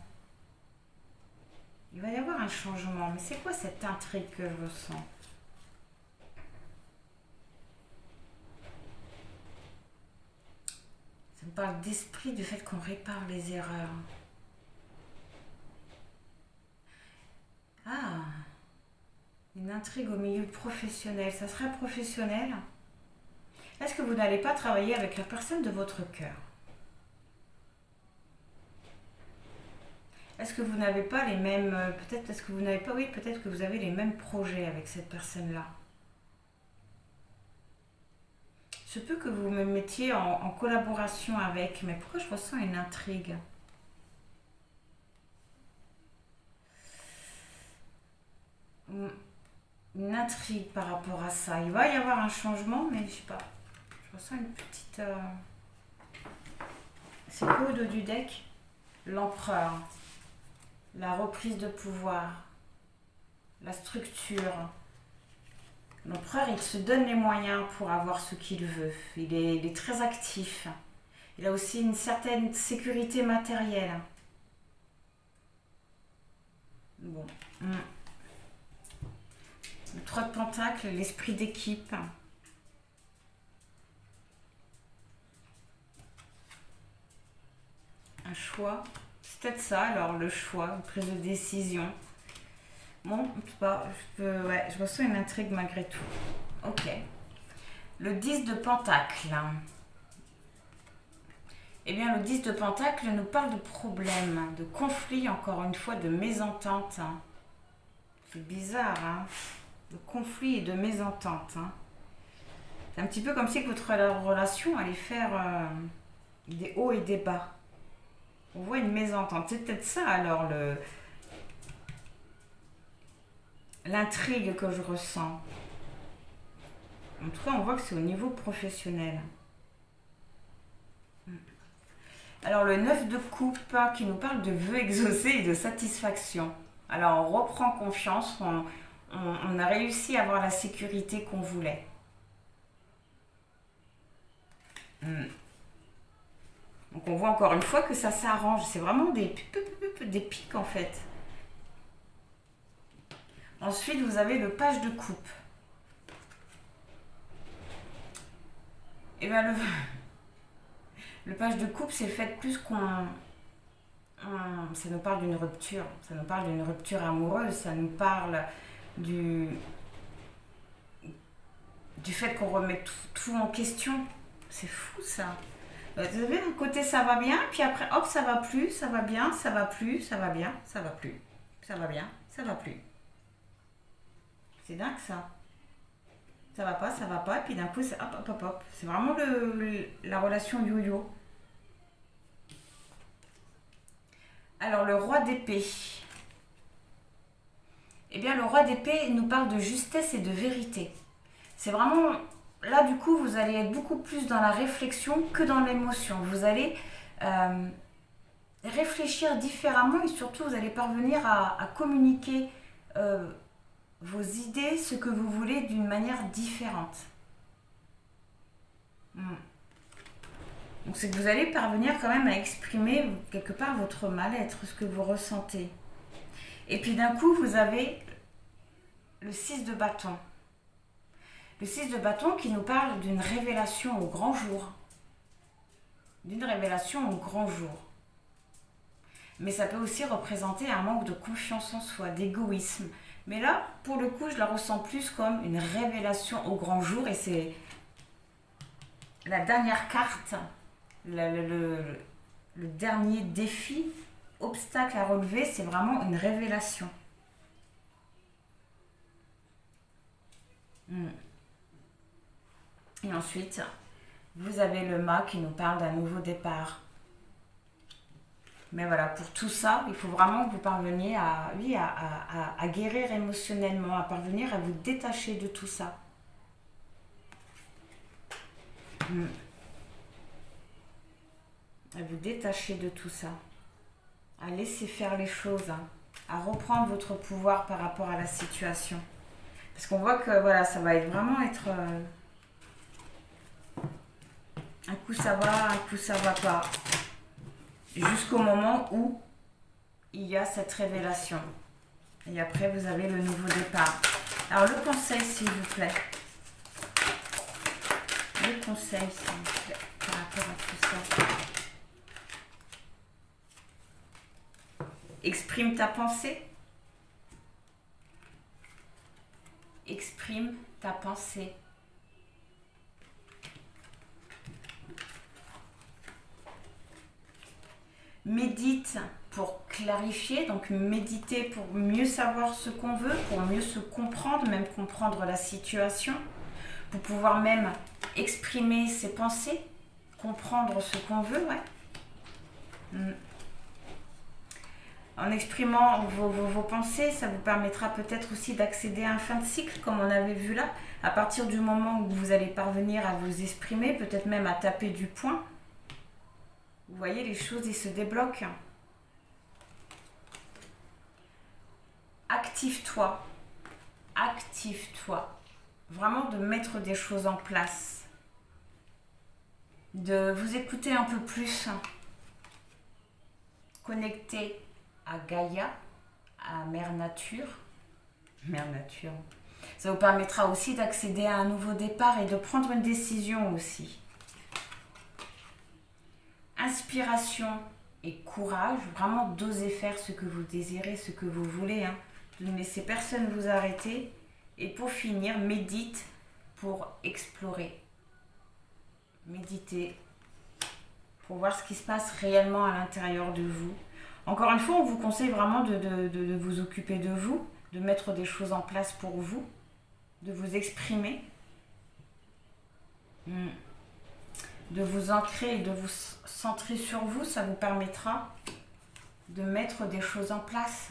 Il va y avoir un changement. Mais c'est quoi cette intrigue que je ressens? Ça me parle d'esprit, du fait qu'on répare les erreurs. Ah, une intrigue au milieu professionnel. Ça serait professionnel? Est-ce que vous n'allez pas travailler avec la personne de votre cœur? Est-ce que vous n'avez pas les mêmes... Peut-être, est-ce que vous n'avez pas... Oui, peut-être que vous avez les mêmes projets avec cette personne-là. Se peut que vous me mettiez en collaboration avec, mais pourquoi je ressens une intrigue? Une intrigue par rapport à ça. Il va y avoir un changement, mais je sais pas. Je ressens une petite... C'est quoi au dos du deck? L'empereur. La reprise de pouvoir. La structure. L'empereur, il se donne les moyens pour avoir ce qu'il veut. Il est très actif. Il a aussi une certaine sécurité matérielle. Bon. Le 3 de Pentacle, l'esprit d'équipe. Un choix. C'est peut-être ça, alors, le choix, une prise de décision. Bon, je sais pas, je ressens une intrigue malgré tout. Ok. Le 10 de Pentacle. Eh bien, le 10 de Pentacle nous parle de problèmes, de conflits, encore une fois, de mésententes. C'est bizarre, hein? De conflits et de mésententes. C'est un petit peu comme si votre relation allait faire des hauts et des bas. On voit une mésentente. C'est peut-être ça, alors, l'intrigue que je ressens. En tout cas, on voit que c'est au niveau professionnel. Alors, le 9 de coupe qui nous parle de vœux exaucés et de satisfaction. Alors, on reprend confiance, on a réussi à avoir la sécurité qu'on voulait. Donc, on voit encore une fois que ça s'arrange. C'est vraiment des pics, en fait. Ensuite, vous avez le page de coupe. Et bien, le page de coupe, c'est le fait plus qu'on ça nous parle d'une rupture. Ça nous parle d'une rupture amoureuse. Ça nous parle du fait qu'on remet tout en question. C'est fou ça. Vous avez un côté ça va bien, puis après hop ça va plus, ça va bien, ça va plus, ça va bien, ça va plus, ça va bien, ça va plus. C'est dingue ça. Ça va pas, et puis d'un coup c'est hop hop hop hop. C'est vraiment la relation yo-yo. Alors le roi d'épée. Eh bien le roi d'épée nous parle de justesse et de vérité. C'est vraiment... Là, du coup, vous allez être beaucoup plus dans la réflexion que dans l'émotion. Vous allez réfléchir différemment et surtout, vous allez parvenir à communiquer vos idées, ce que vous voulez, d'une manière différente. Donc, c'est que vous allez parvenir quand même à exprimer quelque part votre mal-être, ce que vous ressentez. Et puis, d'un coup, vous avez le 6 de bâton. Le 6 de bâton qui nous parle d'une révélation au grand jour. D'une révélation au grand jour. Mais ça peut aussi représenter un manque de confiance en soi, d'égoïsme. Mais là, pour le coup, je la ressens plus comme une révélation au grand jour. Et c'est la dernière carte, le dernier défi, obstacle à relever, c'est vraiment une révélation. Et ensuite, vous avez le mât qui nous parle d'un nouveau départ. Mais voilà, pour tout ça, il faut vraiment que vous parveniez à guérir émotionnellement, à parvenir à vous détacher de tout ça. À vous détacher de tout ça. À laisser faire les choses, à reprendre votre pouvoir par rapport à la situation. Parce qu'on voit que voilà, ça va vraiment être... un coup ça va, un coup ça va pas. Jusqu'au moment où il y a cette révélation. Et après, vous avez le nouveau départ. Alors, le conseil, s'il vous plaît. Le conseil, s'il vous plaît, par rapport à tout ça. Exprime ta pensée. Exprime ta pensée. Médite pour clarifier, donc méditer pour mieux savoir ce qu'on veut, pour mieux se comprendre, même comprendre la situation, pour pouvoir même exprimer ses pensées, comprendre ce qu'on veut, ouais. En exprimant vos pensées, ça vous permettra peut-être aussi d'accéder à un fin de cycle, comme on avait vu là. À partir du moment où vous allez parvenir à vous exprimer, peut-être même à taper du poing, vous voyez, les choses, ils se débloquent. Active-toi. Active-toi. Vraiment de mettre des choses en place. De vous écouter un peu plus. Connecter à Gaïa, à Mère Nature. Mère Nature. Ça vous permettra aussi d'accéder à un nouveau départ et de prendre une décision aussi. Inspiration et courage, vraiment d'oser faire ce que vous désirez, ce que vous voulez, de ne laisser personne vous arrêter. Et pour finir, médite pour explorer. Méditez pour voir ce qui se passe réellement à l'intérieur de vous. Encore une fois, on vous conseille vraiment de vous occuper de vous, de mettre des choses en place pour vous, de vous exprimer. De vous ancrer et de vous centrer sur vous, ça vous permettra de mettre des choses en place.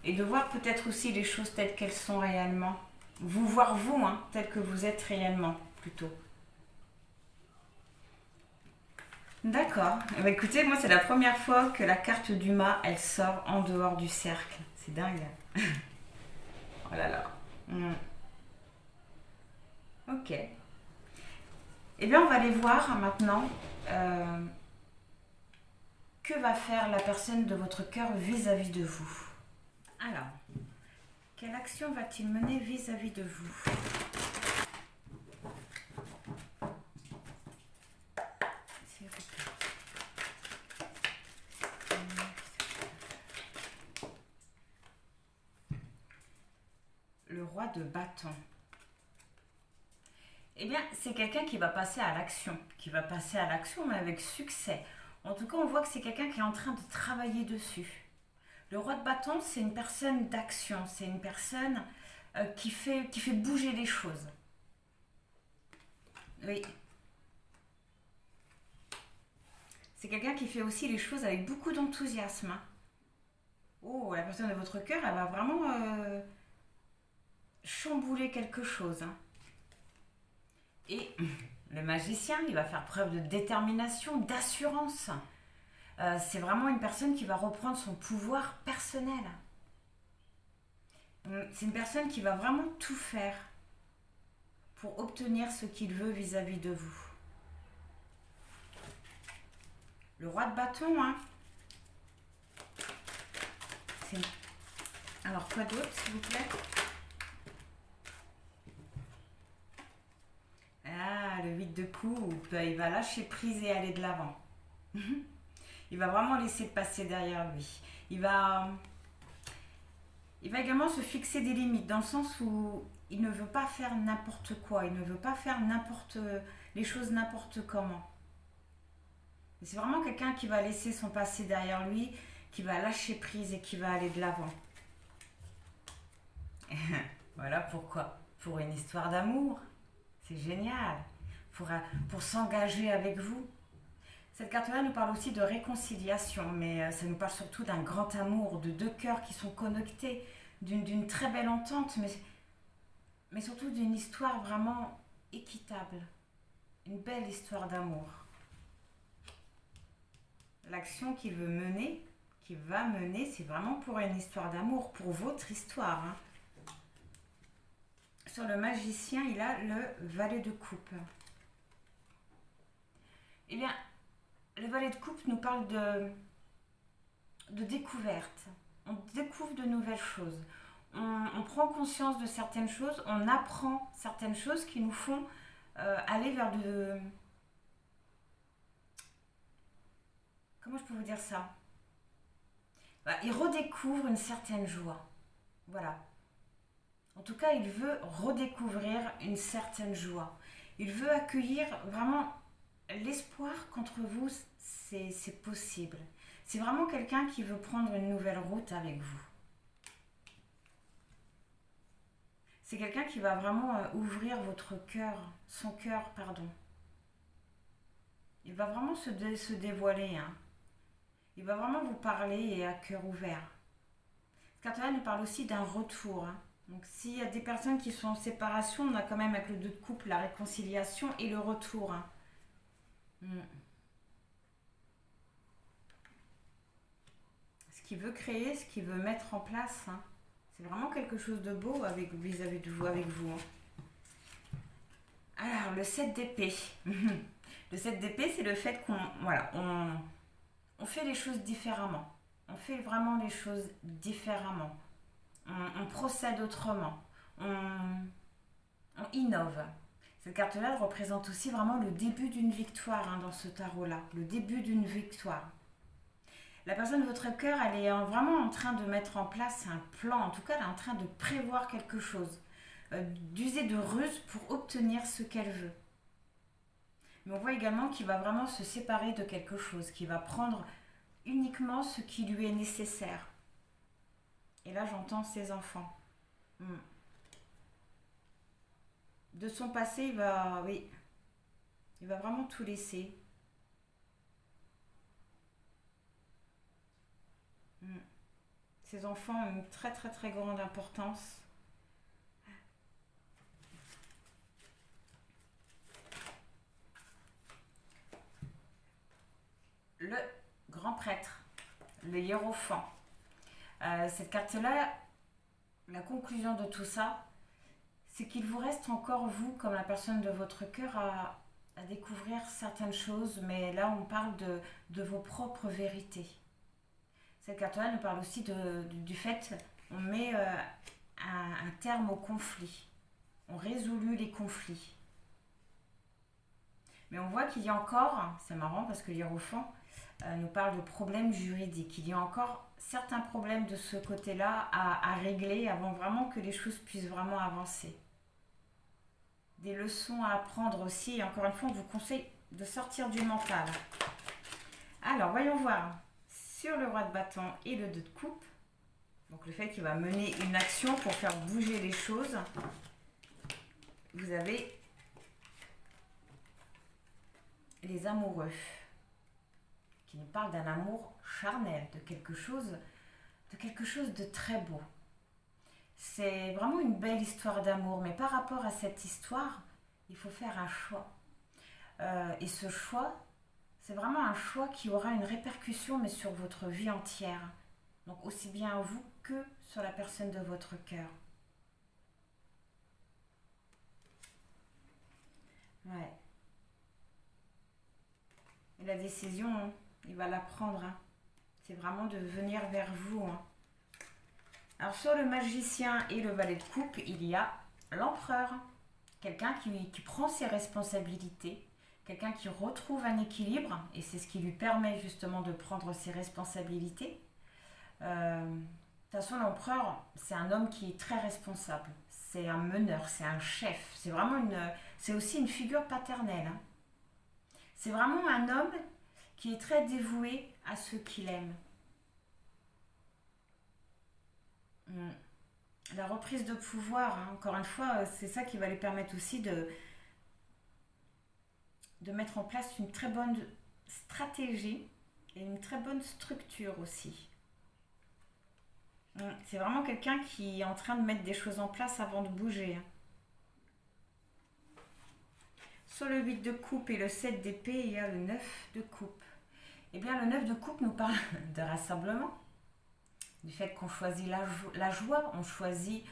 Et de voir peut-être aussi les choses telles qu'elles sont réellement. Vous voir vous, tel que vous êtes réellement, plutôt. D'accord. Eh bien, écoutez, moi c'est la première fois que la carte du mât, elle sort en dehors du cercle. C'est dingue. Oh là là. Ok. Eh bien, on va aller voir maintenant que va faire la personne de votre cœur vis-à-vis de vous. Alors, quelle action va-t-il mener vis-à-vis de vous? le roi de bâton. Eh bien, c'est quelqu'un qui va passer à l'action, mais avec succès. En tout cas, on voit que c'est quelqu'un qui est en train de travailler dessus. Le roi de bâton, c'est une personne d'action, c'est une personne qui fait bouger les choses. Oui. C'est quelqu'un qui fait aussi les choses avec beaucoup d'enthousiasme. Oh, la personne de votre cœur, elle va vraiment chambouler quelque chose. Et le magicien, il va faire preuve de détermination, d'assurance. C'est vraiment une personne qui va reprendre son pouvoir personnel. C'est une personne qui va vraiment tout faire pour obtenir ce qu'il veut vis-à-vis de vous. Le roi de bâton, hein. Alors, quoi d'autre, s'il vous plaît? Ah, le 8 de coupe, il va lâcher prise et aller de l'avant. Il va vraiment laisser passer derrière lui. Il va également se fixer des limites, dans le sens où il ne veut pas faire n'importe quoi, il ne veut pas faire les choses n'importe comment. C'est vraiment quelqu'un qui va laisser son passé derrière lui, qui va lâcher prise et qui va aller de l'avant. Voilà pourquoi. Pour une histoire d'amour. C'est génial. Pour s'engager avec vous. Cette carte-là nous parle aussi de réconciliation, mais ça nous parle surtout d'un grand amour, de deux cœurs qui sont connectés, d'une très belle entente, mais surtout d'une histoire vraiment équitable. Une belle histoire d'amour. L'action qu'il va mener, c'est vraiment pour une histoire d'amour, pour votre histoire. Hein. Sur le magicien, il a le valet de coupe. Eh bien, le valet de coupe nous parle de découverte. On découvre de nouvelles choses. On prend conscience de certaines choses, on apprend certaines choses qui nous font aller vers de... Comment je peux vous dire ça? Il redécouvre une certaine joie. Voilà. En tout cas, il veut redécouvrir une certaine joie. Il veut accueillir vraiment l'espoir qu'entre vous, c'est possible. C'est vraiment quelqu'un qui veut prendre une nouvelle route avec vous. C'est quelqu'un qui va vraiment ouvrir votre cœur, son cœur, pardon. Il va vraiment se dévoiler. Hein. Il va vraiment vous parler et à cœur ouvert. Cette carte-là nous parle aussi d'un retour. Hein. Donc s'il y a des personnes qui sont en séparation, on a quand même avec le 2 de coupe la réconciliation et le retour. Hein. Ce qu'il veut créer, ce qu'il veut mettre en place, hein. C'est vraiment quelque chose de beau vis-à-vis de vous, avec vous. Hein. Alors, le 7 d'épée. Le 7 d'épée, c'est le fait on fait les choses différemment. On fait vraiment les choses différemment. On procède autrement. On innove. Cette carte-là représente aussi vraiment le début d'une victoire hein, dans ce tarot-là. Le début d'une victoire. La personne de votre cœur, elle est vraiment en train de mettre en place un plan. En tout cas, elle est en train de prévoir quelque chose. D'user de ruse pour obtenir ce qu'elle veut. Mais on voit également qu'il va vraiment se séparer de quelque chose, qu'il va prendre uniquement ce qui lui est nécessaire. Et là, j'entends ses enfants. De son passé, il va vraiment tout laisser. Ses enfants ont une très très très grande importance. Le grand prêtre, le hiérophant. Cette carte-là, la conclusion de tout ça, c'est qu'il vous reste encore, vous, comme la personne de votre cœur, à découvrir certaines choses, mais là, on parle de vos propres vérités. Cette carte-là nous parle aussi du fait qu'on met un terme au conflit. On résout les conflits. Mais on voit qu'il y a encore, c'est marrant parce que l'hiérophant, nous parle de problèmes juridiques. Il y a encore certains problèmes de ce côté-là à régler avant vraiment que les choses puissent vraiment avancer. Des leçons à apprendre aussi. Et encore une fois, on vous conseille de sortir du mental. Alors, voyons voir. Sur le roi de bâton et le 2 de coupe, donc le fait qu'il va mener une action pour faire bouger les choses, vous avez les amoureux qui nous parlent d'un amour charnel, de quelque chose de très beau. C'est vraiment une belle histoire d'amour, mais par rapport à cette histoire, il faut faire un choix. Et ce choix, c'est vraiment un choix qui aura une répercussion, mais sur votre vie entière. Donc aussi bien à vous que sur la personne de votre cœur. Ouais. Et la décision, hein, il va la prendre. Hein. C'est vraiment de venir vers vous. Hein. Alors sur le magicien et le valet de coupe, il y a l'empereur. Quelqu'un qui prend ses responsabilités. Quelqu'un qui retrouve un équilibre. Et c'est ce qui lui permet justement de prendre ses responsabilités. De toute façon, l'empereur, c'est un homme qui est très responsable. C'est un meneur, c'est un chef. C'est aussi une figure paternelle. Hein. C'est vraiment un homme qui est très dévoué à ceux qu'il aime. La reprise de pouvoir, hein, encore une fois, c'est ça qui va lui permettre aussi de mettre en place une très bonne stratégie et une très bonne structure aussi. C'est vraiment quelqu'un qui est en train de mettre des choses en place avant de bouger. Sur le 8 de coupe et le 7 d'épée, il y a le 9 de coupe. Eh bien, le 9 de coupe nous parle de rassemblement, du fait qu'on choisit la joie, on choisit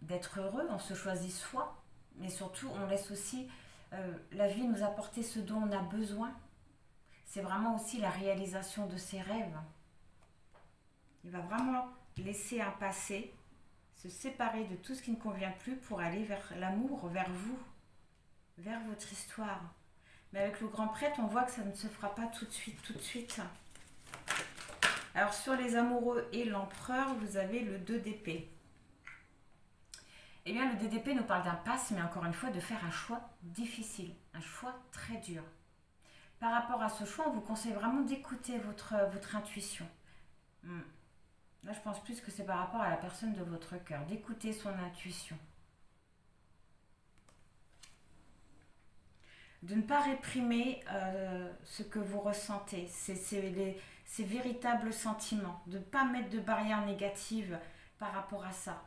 d'être heureux, on se choisit soi, mais surtout, on laisse aussi la vie nous apporter ce dont on a besoin. C'est vraiment aussi la réalisation de ses rêves. Il va vraiment laisser un passé, se séparer de tout ce qui ne convient plus pour aller vers l'amour, vers vous, vers votre histoire. Mais avec le grand prêtre, on voit que ça ne se fera pas tout de suite. Alors sur les amoureux et l'empereur, vous avez le 2 d'épée. Eh bien, le 2 d'épée nous parle d'impasse, mais encore une fois, de faire un choix difficile, un choix très dur. Par rapport à ce choix, on vous conseille vraiment d'écouter votre intuition. Là, je pense plus que c'est par rapport à la personne de votre cœur, d'écouter son intuition. De ne pas réprimer ce que vous ressentez, ces véritables sentiments, de ne pas mettre de barrières négatives par rapport à ça.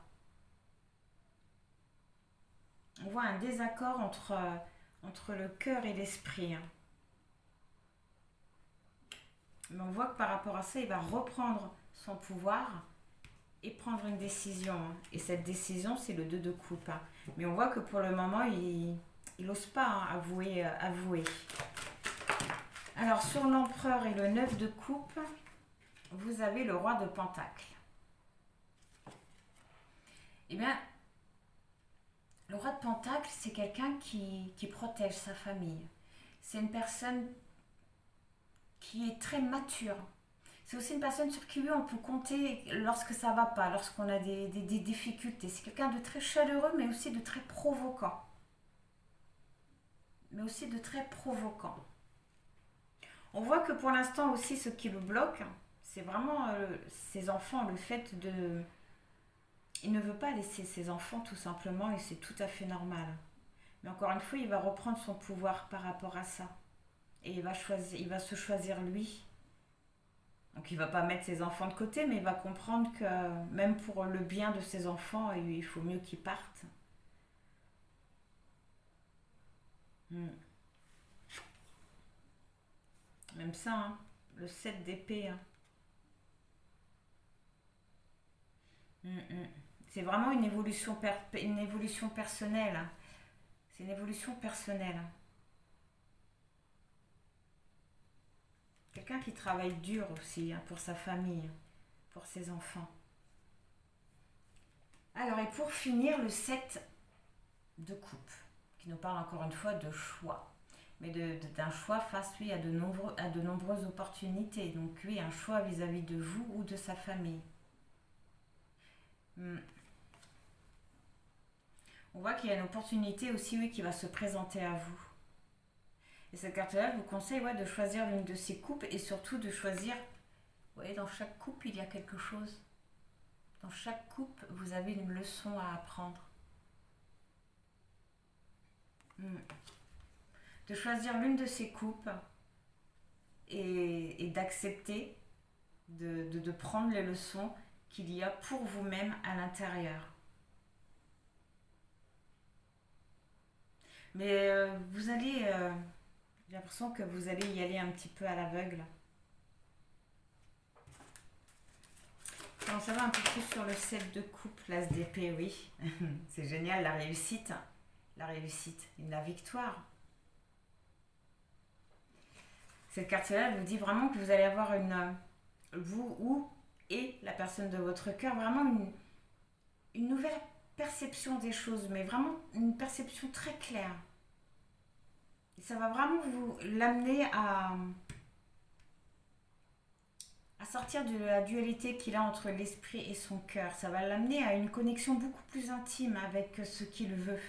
On voit un désaccord entre le cœur et l'esprit. Hein. Mais on voit que par rapport à ça, il va reprendre son pouvoir et prendre une décision. Hein. Et cette décision, c'est le 2 de coupe. Hein. Mais on voit que pour le moment, il n'ose pas avouer. Alors, sur l'empereur et le 9 de coupe, vous avez le roi de pentacle. Eh bien, le roi de pentacle, c'est quelqu'un qui protège sa famille. C'est une personne qui est très mature. C'est aussi une personne sur qui on peut compter lorsque ça ne va pas, lorsqu'on a des difficultés. C'est quelqu'un de très chaleureux, mais aussi de très provoquant. On voit que pour l'instant aussi, ce qui le bloque, c'est vraiment ses enfants, le fait de... Il ne veut pas laisser ses enfants tout simplement et c'est tout à fait normal. Mais encore une fois, il va reprendre son pouvoir par rapport à ça. Et il va se choisir lui. Donc il ne va pas mettre ses enfants de côté, mais il va comprendre que même pour le bien de ses enfants, il faut mieux qu'ils partent. Même ça, hein, le 7 d'épée. Hein. C'est vraiment une évolution personnelle. Hein. C'est une évolution personnelle. Quelqu'un qui travaille dur aussi hein, pour sa famille, pour ses enfants. Alors, et pour finir, le 7 de coupe, qui nous parle encore une fois de choix. mais d'un choix face, oui, à de nombreuses opportunités. Donc oui, un choix vis-à-vis de vous ou de sa famille. On voit qu'il y a une opportunité aussi, oui, qui va se présenter à vous. Et cette carte-là vous conseille, ouais, de choisir l'une de ces coupes et surtout de choisir, vous voyez, dans chaque coupe, il y a quelque chose. Dans chaque coupe, vous avez une leçon à apprendre. De choisir l'une de ces coupes et d'accepter de prendre les leçons qu'il y a pour vous-même à l'intérieur. Mais vous allez, j'ai l'impression que vous allez y aller un petit peu à l'aveugle. On va savoir un peu plus sur le 7 de coupe, l'as d'épée, oui. C'est génial, la réussite. La réussite, la victoire. Cette carte-là vous dit vraiment que vous allez avoir vous et la personne de votre cœur, vraiment une nouvelle perception des choses, mais vraiment une perception très claire. Et ça va vraiment vous l'amener à sortir de la dualité qu'il a entre l'esprit et son cœur. Ça va l'amener à une connexion beaucoup plus intime avec ce qu'il veut,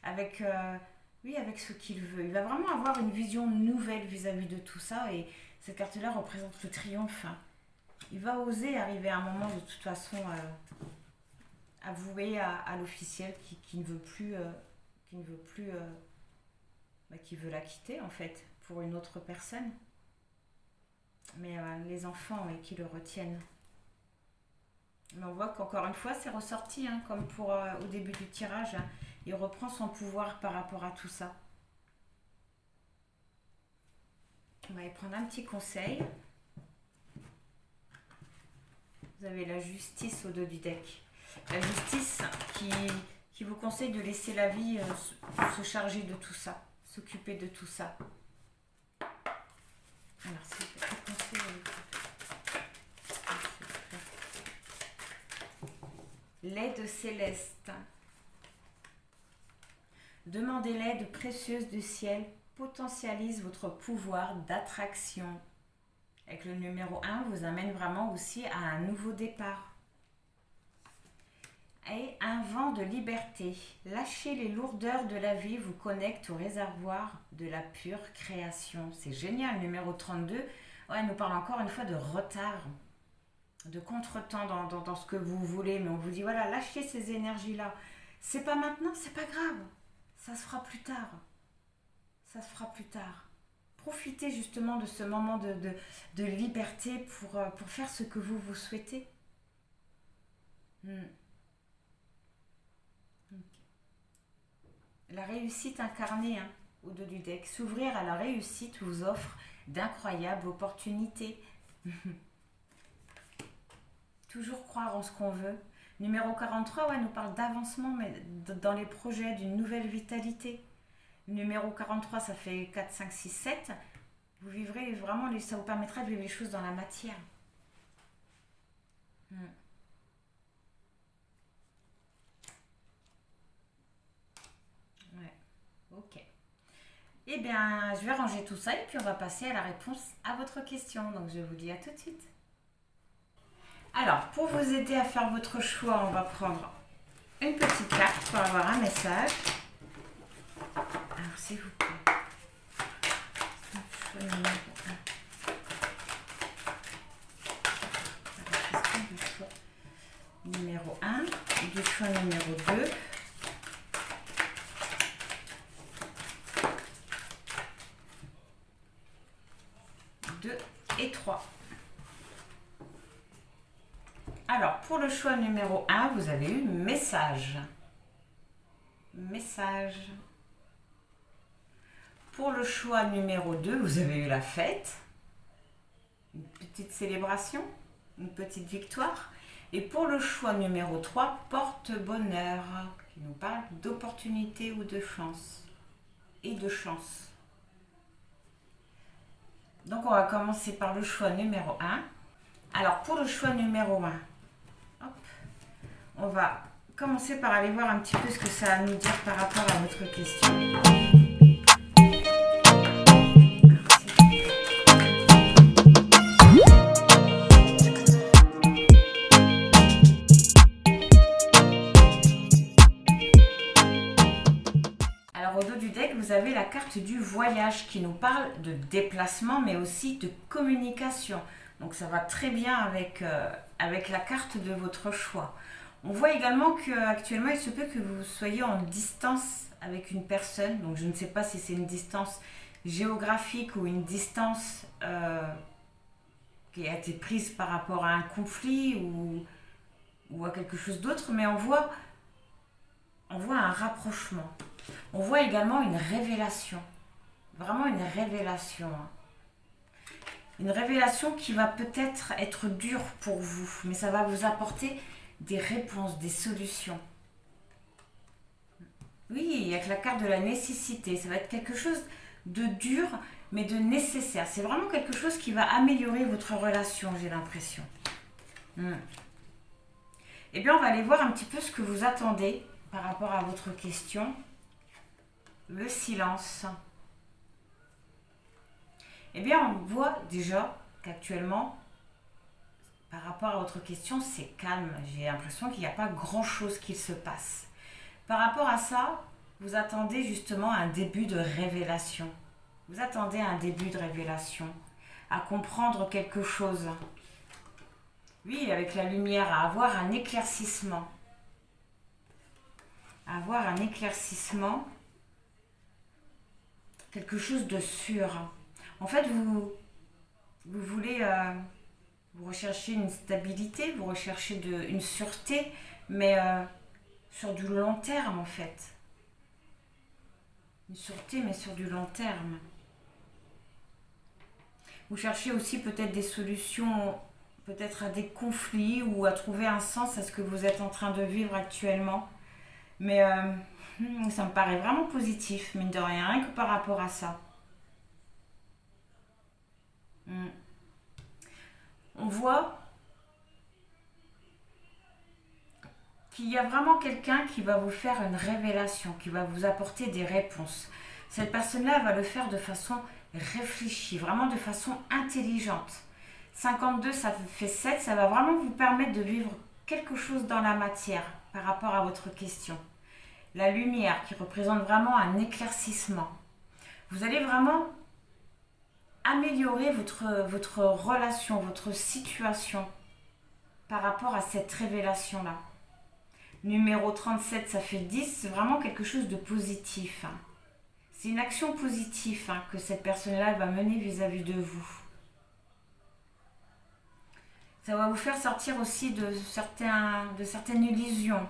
avec ce qu'il veut. Il va vraiment avoir une vision nouvelle vis-à-vis de tout ça, et cette carte-là représente le triomphe. Il va oser arriver à un moment de toute façon avouer à l'officiel qui ne veut plus, qui veut la quitter en fait pour une autre personne. Mais les enfants, oui, qui le retiennent. Mais on voit qu'encore une fois, c'est ressorti, hein, comme au début du tirage. Hein, il reprend son pouvoir par rapport à tout ça. On va y prendre un petit conseil. Vous avez la justice au dos du deck. La justice qui vous conseille de laisser la vie se charger de tout ça, s'occuper de tout ça. Alors, c'est le conseil. L'aide céleste. Demandez l'aide précieuse du ciel, potentialise votre pouvoir d'attraction. Avec le numéro 1, vous amène vraiment aussi à un nouveau départ. Et un vent de liberté. Lâchez les lourdeurs de la vie, vous connecte au réservoir de la pure création. C'est génial, numéro 32. Ouais, nous parle encore une fois de retard, de contretemps dans ce que vous voulez. Mais on vous dit, voilà, lâchez ces énergies-là. C'est pas maintenant, c'est pas grave. Ça se fera plus tard. Ça se fera plus tard. Profitez justement de ce moment de liberté pour faire ce que vous souhaitez. La réussite incarnée, hein, au dos du deck. S'ouvrir à la réussite vous offre d'incroyables opportunités. Toujours croire en ce qu'on veut. Numéro 43, ouais, nous parle d'avancement, mais dans les projets, d'une nouvelle vitalité. Numéro 43, ça fait 4, 5, 6, 7. Vous vivrez vraiment, ça vous permettra de vivre les choses dans la matière. Ouais, ok. Eh bien, je vais ranger tout ça et puis on va passer à la réponse à votre question. Donc, je vous dis à tout de suite. Alors, pour vous aider à faire votre choix, on va prendre une petite carte pour avoir un message. Alors, s'il vous plaît. Numéro 1, du choix numéro 2. Et 3. Alors, pour le choix numéro 1, vous avez eu message. Message. Pour le choix numéro 2, vous avez eu la fête. Une petite célébration, une petite victoire. Et pour le choix numéro 3, porte-bonheur, qui nous parle d'opportunité ou de chance. Et de chance. Donc, on va commencer par le choix numéro 1. Alors, pour le choix numéro 1, hop, on va commencer par aller voir un petit peu ce que ça a à nous dire par rapport à notre question. vous avez la carte du voyage qui nous parle de déplacement, mais aussi de communication. Donc ça va très bien avec la carte de votre choix. On voit également qu'actuellement, il se peut que vous soyez en distance avec une personne. Donc je ne sais pas si c'est une distance géographique ou une distance qui a été prise par rapport à un conflit ou à quelque chose d'autre, mais on voit un rapprochement. On voit également une révélation. Vraiment une révélation. Une révélation qui va peut-être être dure pour vous, mais ça va vous apporter des réponses, des solutions. Oui, avec la carte de la nécessité, ça va être quelque chose de dur, mais de nécessaire. C'est vraiment quelque chose qui va améliorer votre relation, j'ai l'impression. Eh bien, on va aller voir un petit peu ce que vous attendez par rapport à votre question. Le silence. Eh bien, on voit déjà qu'actuellement, par rapport à votre question, c'est calme. J'ai l'impression qu'il n'y a pas grand-chose qui se passe. Par rapport à ça, vous attendez justement un début de révélation. Vous attendez un début de révélation, à comprendre quelque chose. Oui, avec la lumière, à avoir un éclaircissement. À avoir un éclaircissement, quelque chose de sûr. En fait, vous voulez, vous recherchez une stabilité, vous recherchez une sûreté, mais sur du long terme en fait. Une sûreté, mais sur du long terme. Vous cherchez aussi peut-être des solutions, peut-être à des conflits ou à trouver un sens à ce que vous êtes en train de vivre actuellement. Mais ça me paraît vraiment positif, mine de rien, rien que par rapport à ça. On voit qu'il y a vraiment quelqu'un qui va vous faire une révélation, qui va vous apporter des réponses. Cette personne-là va le faire de façon réfléchie, vraiment de façon intelligente. 52, ça fait 7, ça va vraiment vous permettre de vivre quelque chose dans la matière par rapport à votre question. La lumière qui représente vraiment un éclaircissement. Vous allez vraiment améliorer votre relation, votre situation par rapport à cette révélation-là. Numéro 37, ça fait 10, c'est vraiment quelque chose de positif. C'est une action positive que cette personne-là va mener vis-à-vis de vous. Ça va vous faire sortir aussi de certaines illusions.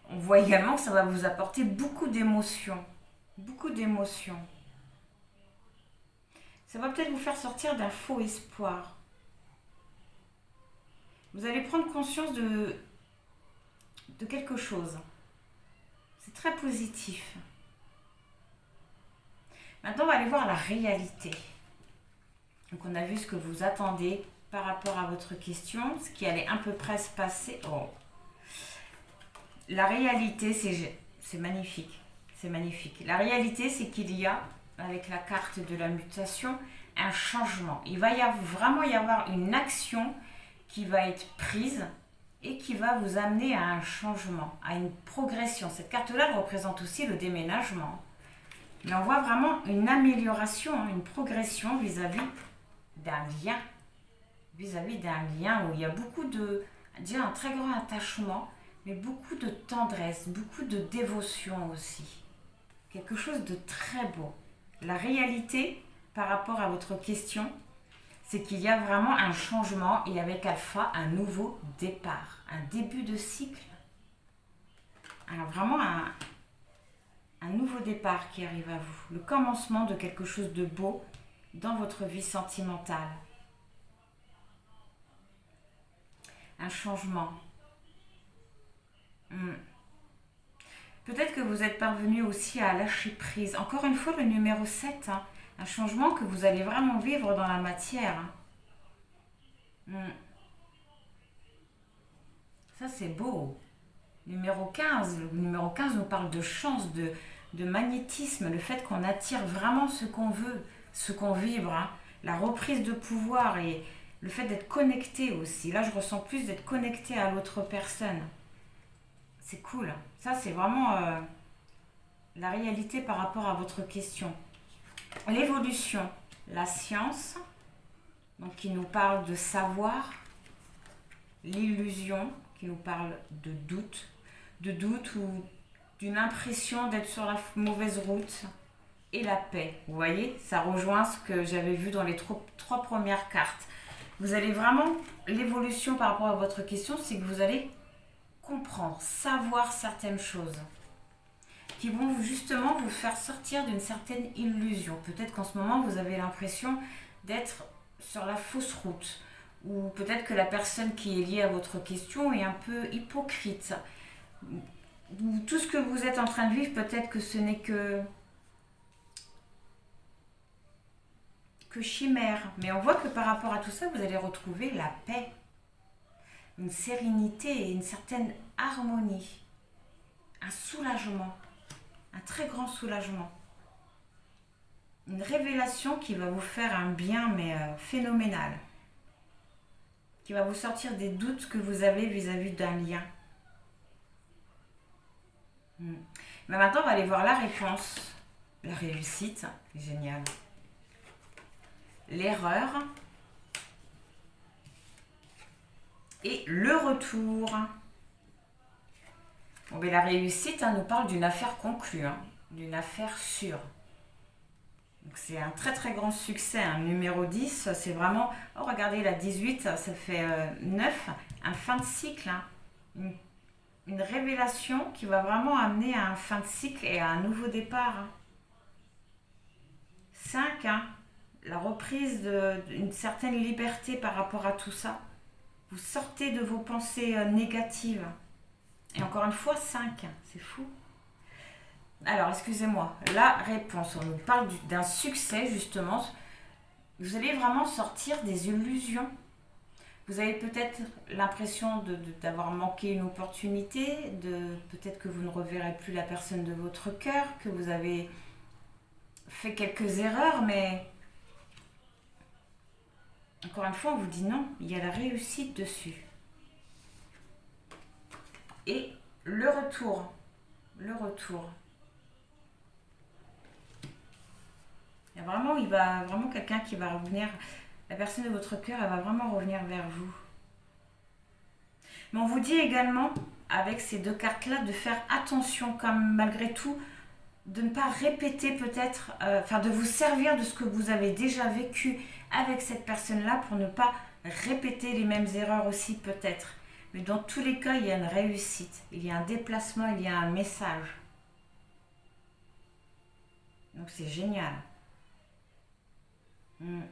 On voit également que ça va vous apporter beaucoup d'émotions. Beaucoup d'émotions. Ça va peut-être vous faire sortir d'un faux espoir. Vous allez prendre conscience de quelque chose. C'est très positif. Maintenant, on va aller voir la réalité. Donc, on a vu ce que vous attendez par rapport à votre question, ce qui allait à peu près se passer. Oh. La réalité, c'est magnifique. C'est magnifique. La réalité, c'est qu'il y a, avec la carte de la mutation, un changement. Il va vraiment y avoir une action qui va être prise et qui va vous amener à un changement, à une progression. Cette carte-là elle représente aussi le déménagement. Mais on voit vraiment une amélioration, une progression vis-à-vis d'un lien. Vis-à-vis d'un lien où il y a beaucoup déjà un très grand attachement, mais beaucoup de tendresse, beaucoup de dévotion aussi. Quelque chose de très beau. La réalité, par rapport à votre question, c'est qu'il y a vraiment un changement et avec Alpha, un nouveau départ, un début de cycle. Alors vraiment un nouveau départ qui arrive à vous. Le commencement de quelque chose de beau dans votre vie sentimentale. Un changement. Peut-être que vous êtes parvenu aussi à lâcher prise. Encore une fois, le numéro 7, un changement que vous allez vraiment vivre dans la matière. Ça, c'est beau. Numéro 15. Le numéro 15 nous parle de chance, de magnétisme, le fait qu'on attire vraiment ce qu'on veut, ce qu'on vibre. La reprise de pouvoir et le fait d'être connecté aussi. Là, je ressens plus d'être connecté à l'autre personne. C'est cool. Ça, c'est vraiment la réalité par rapport à votre question. L'évolution, la science, donc qui nous parle de savoir, l'illusion, qui nous parle de doute ou d'une impression d'être sur la mauvaise route, et la paix. Vous voyez, ça rejoint ce que j'avais vu dans les trois premières cartes. Vous allez vraiment, l'évolution par rapport à votre question, c'est que vous allez comprendre, savoir certaines choses qui vont justement vous faire sortir d'une certaine illusion. Peut-être qu'en ce moment, vous avez l'impression d'être sur la fausse route, ou peut-être que la personne qui est liée à votre question est un peu hypocrite. Ou tout ce que vous êtes en train de vivre, peut-être que ce n'est que chimère. Mais on voit que par rapport à tout ça, vous allez retrouver la paix, une sérénité et une certaine harmonie, un soulagement, un très grand soulagement. Une révélation qui va vous faire un bien, mais phénoménal. Qui va vous sortir des doutes que vous avez vis-à-vis d'un lien. Mais maintenant, on va aller voir la réponse. La réussite, génial. L'erreur. Et le retour. Bon, mais la réussite nous parle d'une affaire conclue, d'une affaire sûre. Donc c'est un très très grand succès. Numéro 10, c'est vraiment... Oh, regardez, la 18, ça fait 9, un fin de cycle. Une révélation qui va vraiment amener à un fin de cycle et à un nouveau départ. 5, la reprise d'une certaine liberté par rapport à tout ça. Vous sortez de vos pensées négatives. Et encore une fois, 5, c'est fou. Alors, excusez-moi, la réponse, on nous parle d'un succès, justement. Vous allez vraiment sortir des illusions. Vous avez peut-être l'impression d'avoir manqué une opportunité, peut-être que vous ne reverrez plus la personne de votre cœur, que vous avez fait quelques erreurs, mais encore une fois, on vous dit non, il y a la réussite dessus. Et le retour. Il va vraiment quelqu'un qui va revenir, la personne de votre cœur, elle va vraiment revenir vers vous. Mais on vous dit également, avec ces deux cartes-là, de faire attention, comme malgré tout, de ne pas répéter peut-être, de vous servir de ce que vous avez déjà vécu avec cette personne-là pour ne pas répéter les mêmes erreurs aussi peut-être. Mais dans tous les cas, il y a une réussite, il y a un déplacement, il y a un message. Donc c'est génial. Une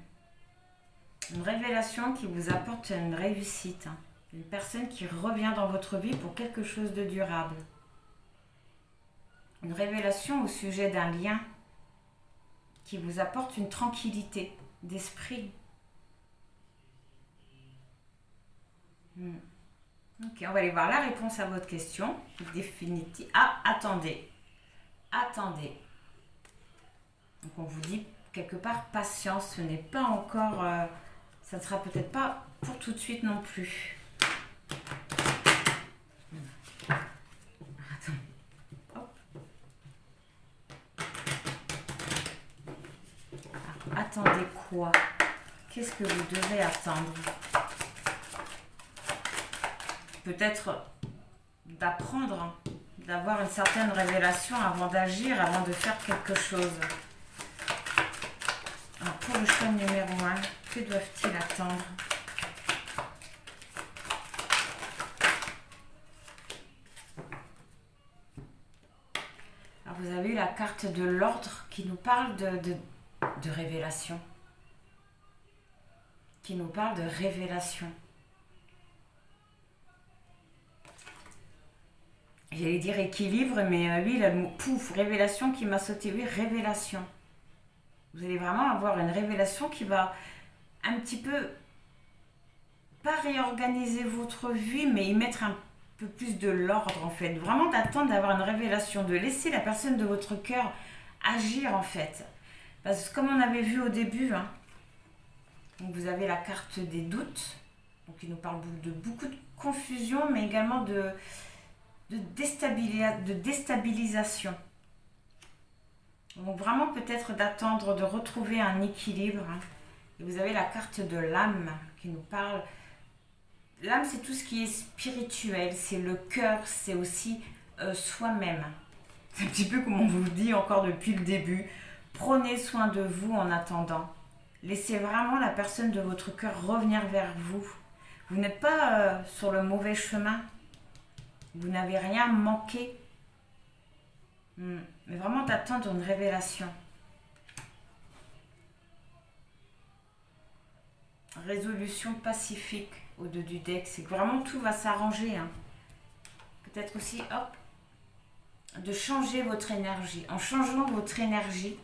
révélation qui vous apporte une réussite. Une personne qui revient dans votre vie pour quelque chose de durable. Une révélation au sujet d'un lien qui vous apporte une tranquillité d'esprit. Ok, on va aller voir la réponse à votre question définitive. Ah, attendez. Donc on vous dit quelque part patience, ce n'est pas encore, ça ne sera peut-être pas pour tout de suite non plus. Attends. Hop. Alors, attendez quoi? Qu'est-ce que vous devez attendre? Peut-être d'apprendre, d'avoir une certaine révélation avant d'agir, avant de faire quelque chose. Alors pour le choix numéro 1, que doivent-ils attendre? Alors vous avez eu la carte de l'ordre qui nous parle de révélation. Qui nous parle de révélation. J'allais dire équilibre, mais oui, le mot pouf, révélation qui m'a sauté. Oui, révélation. Vous allez vraiment avoir une révélation qui va un petit peu, pas réorganiser votre vie, mais y mettre un peu plus de l'ordre en fait. Vraiment d'attendre d'avoir une révélation, de laisser la personne de votre cœur agir en fait. Parce que comme on avait vu au début, donc vous avez la carte des doutes, donc il nous parle de beaucoup de confusion, mais également de déstabilisation. Donc vraiment peut-être d'attendre, de retrouver un équilibre. Et vous avez la carte de l'âme qui nous parle. L'âme, c'est tout ce qui est spirituel, c'est le cœur, c'est aussi soi-même. C'est un petit peu comme on vous dit encore depuis le début. Prenez soin de vous en attendant. Laissez vraiment la personne de votre cœur revenir vers vous. Vous n'êtes pas sur le mauvais chemin. Vous n'avez rien manqué. Mais vraiment d'attendre une révélation. Résolution pacifique au-dessus du deck. C'est que vraiment tout va s'arranger. Peut-être aussi, hop, de changer votre énergie. En changeant votre énergie,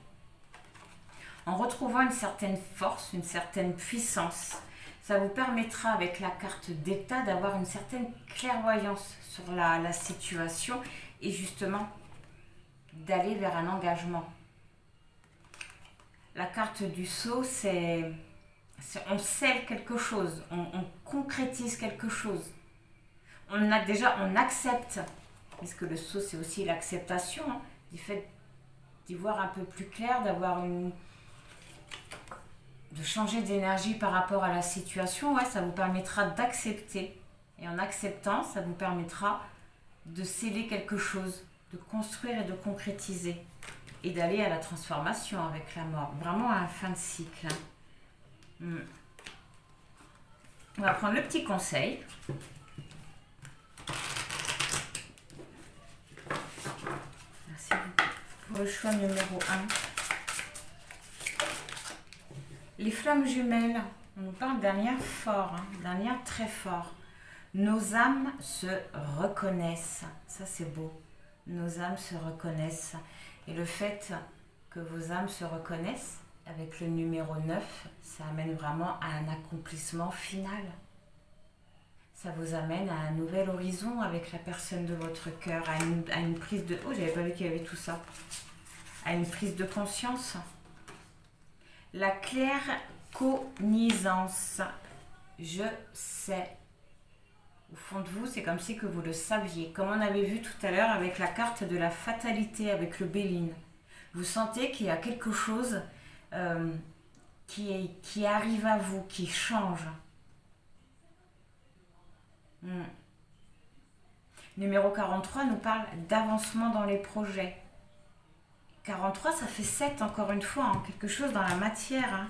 en retrouvant une certaine force, une certaine puissance, ça vous permettra avec la carte d'état d'avoir une certaine clairvoyance sur la situation et justement d'aller vers un engagement. La carte du sceau, c'est on scelle quelque chose, on concrétise quelque chose. On accepte, parce que le sceau c'est aussi l'acceptation, du fait d'y voir un peu plus clair, de changer d'énergie par rapport à la situation, ça vous permettra d'accepter. Et en acceptant, ça vous permettra de sceller quelque chose, de construire et de concrétiser. Et d'aller à la transformation avec la mort. Vraiment à la fin de cycle. On va prendre le petit conseil. Merci pour le choix numéro 1. Les flammes jumelles, on nous parle d'un lien fort, d'un lien très fort. Nos âmes se reconnaissent. Ça, c'est beau. Nos âmes se reconnaissent. Et le fait que vos âmes se reconnaissent, avec le numéro 9, ça amène vraiment à un accomplissement final. Ça vous amène à un nouvel horizon avec la personne de votre cœur, à une prise de... Oh, j'avais pas vu qu'il y avait tout ça. À une prise de conscience. La claire cognizance. Je sais. Au fond de vous, c'est comme si que vous le saviez. Comme on avait vu tout à l'heure avec la carte de la fatalité, avec le Béline. Vous sentez qu'il y a quelque chose qui arrive à vous, qui change. Numéro 43 nous parle d'avancement dans les projets. 43, ça fait 7 encore une fois, quelque chose dans la matière.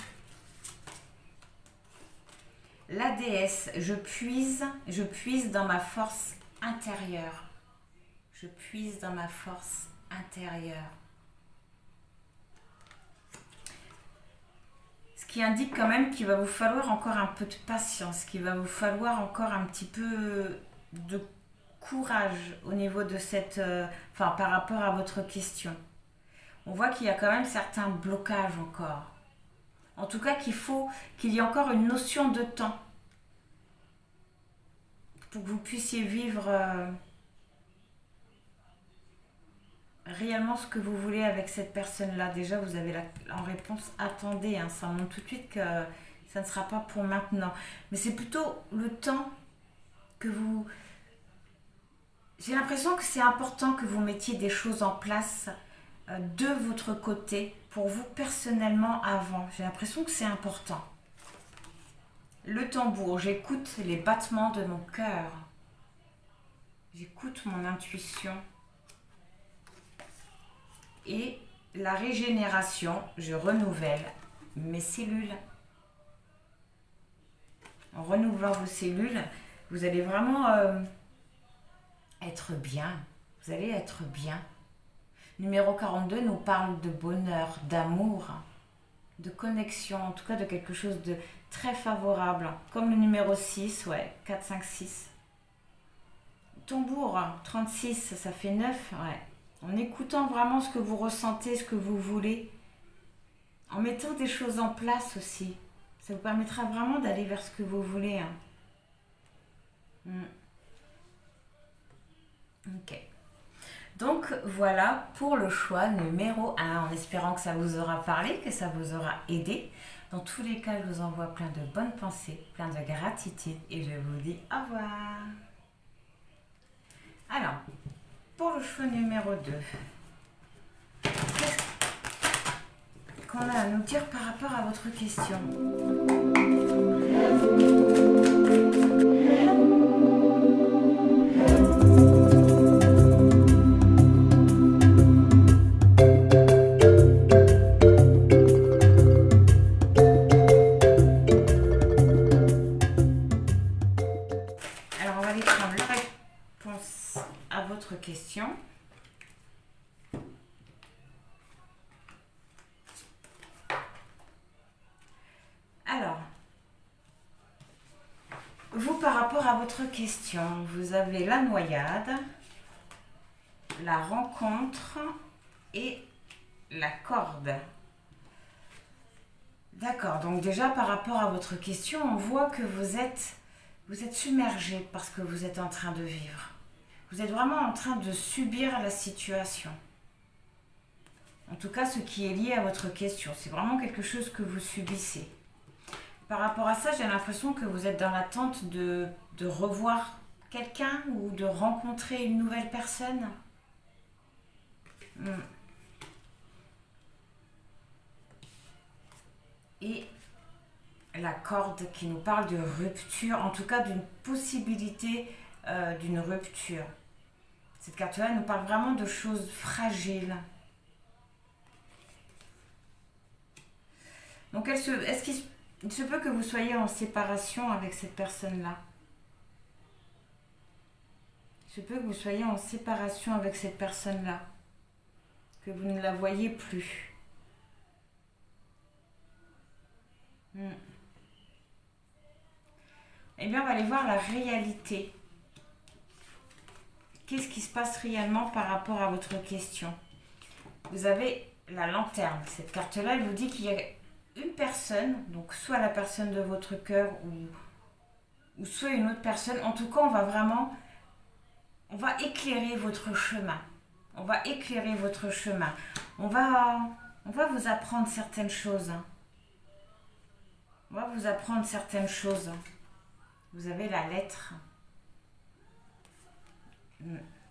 La déesse, je puise dans ma force intérieure. Je puise dans ma force intérieure. Ce qui indique quand même qu'il va vous falloir encore un peu de patience, qu'il va vous falloir encore un petit peu de courage au niveau de cette... par rapport à votre question. On voit qu'il y a quand même certains blocages encore. En tout cas, qu'il y ait encore une notion de temps pour que vous puissiez vivre réellement ce que vous voulez avec cette personne-là. Déjà, vous avez en réponse, attendez, ça montre tout de suite que ça ne sera pas pour maintenant. Mais c'est plutôt le temps que vous... J'ai l'impression que c'est important que vous mettiez des choses en place de votre côté, pour vous personnellement avant. J'ai l'impression que c'est important. Le tambour, j'écoute les battements de mon cœur. J'écoute mon intuition. Et la régénération, je renouvelle mes cellules. En renouvelant vos cellules, vous allez vraiment être bien. Vous allez être bien. Numéro 42 nous parle de bonheur, d'amour, de connexion, en tout cas de quelque chose de très favorable. Comme le numéro 6, 4, 5, 6. Tambour, 36, ça fait 9, En écoutant vraiment ce que vous ressentez, ce que vous voulez. En mettant des choses en place aussi. Ça vous permettra vraiment d'aller vers ce que vous voulez. Ok. Donc voilà pour le choix numéro 1, en espérant que ça vous aura parlé, que ça vous aura aidé. Dans tous les cas, je vous envoie plein de bonnes pensées, plein de gratitude et je vous dis au revoir. Alors, pour le choix numéro 2, qu'on a à nous dire par rapport à votre question? Alors, on va aller prendre la réponse à votre question. Alors, vous, par rapport à votre question, vous avez la noyade, la rencontre et la corde. D'accord, donc déjà par rapport à votre question, on voit que vous êtes submergé par ce que vous êtes en train de vivre. Vous êtes vraiment en train de subir la situation. En tout cas, ce qui est lié à votre question, c'est vraiment quelque chose que vous subissez. Par rapport à ça, j'ai l'impression que vous êtes dans l'attente de revoir quelqu'un ou de rencontrer une nouvelle personne. Et la corde qui nous parle de rupture, en tout cas d'une possibilité d'une rupture. Cette carte-là nous parle vraiment de choses fragiles. Donc, est-ce qu'il se peut que vous soyez en séparation avec cette personne-là? Il se peut que vous soyez en séparation avec cette personne-là, que vous ne la voyez plus. Eh bien, on va aller voir la réalité. Qu'est-ce qui se passe réellement par rapport à votre question? Vous avez la lanterne. Cette carte-là, elle vous dit qu'il y a une personne, donc soit la personne de votre cœur ou soit une autre personne. En tout cas, on va éclairer votre chemin. On va éclairer votre chemin. On va vous apprendre certaines choses. On va vous apprendre certaines choses. Vous avez la lettre.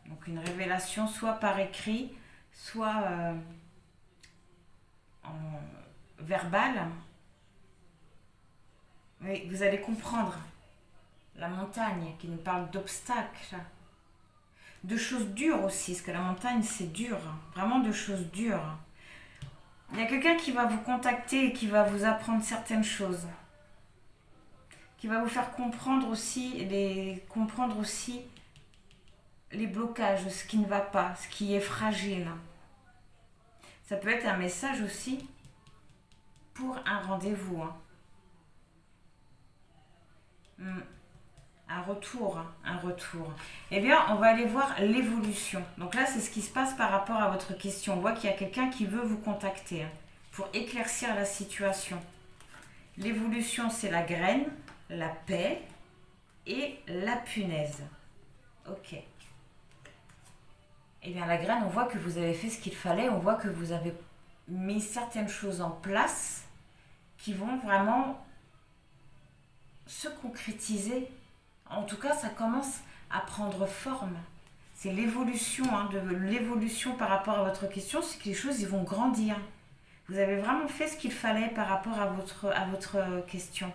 Donc une révélation soit par écrit, soit en verbal. Oui, vous allez comprendre. La montagne qui nous parle d'obstacles, de choses dures aussi, parce que la montagne c'est dur, vraiment de choses dures. Il y a quelqu'un qui va vous contacter et qui va vous apprendre certaines choses, qui va vous faire comprendre aussi les blocages, ce qui ne va pas, ce qui est fragile. Ça peut être un message aussi pour un rendez-vous. Un retour. Eh bien, on va aller voir l'évolution. Donc là, c'est ce qui se passe par rapport à votre question. On voit qu'il y a quelqu'un qui veut vous contacter pour éclaircir la situation. L'évolution, c'est la graine, la paix et la punaise. Ok. Eh bien, la graine, on voit que vous avez fait ce qu'il fallait. On voit que vous avez mis certaines choses en place qui vont vraiment se concrétiser. En tout cas, ça commence à prendre forme. C'est l'évolution, de l'évolution par rapport à votre question, c'est que les choses ils vont grandir. Vous avez vraiment fait ce qu'il fallait par rapport à votre question.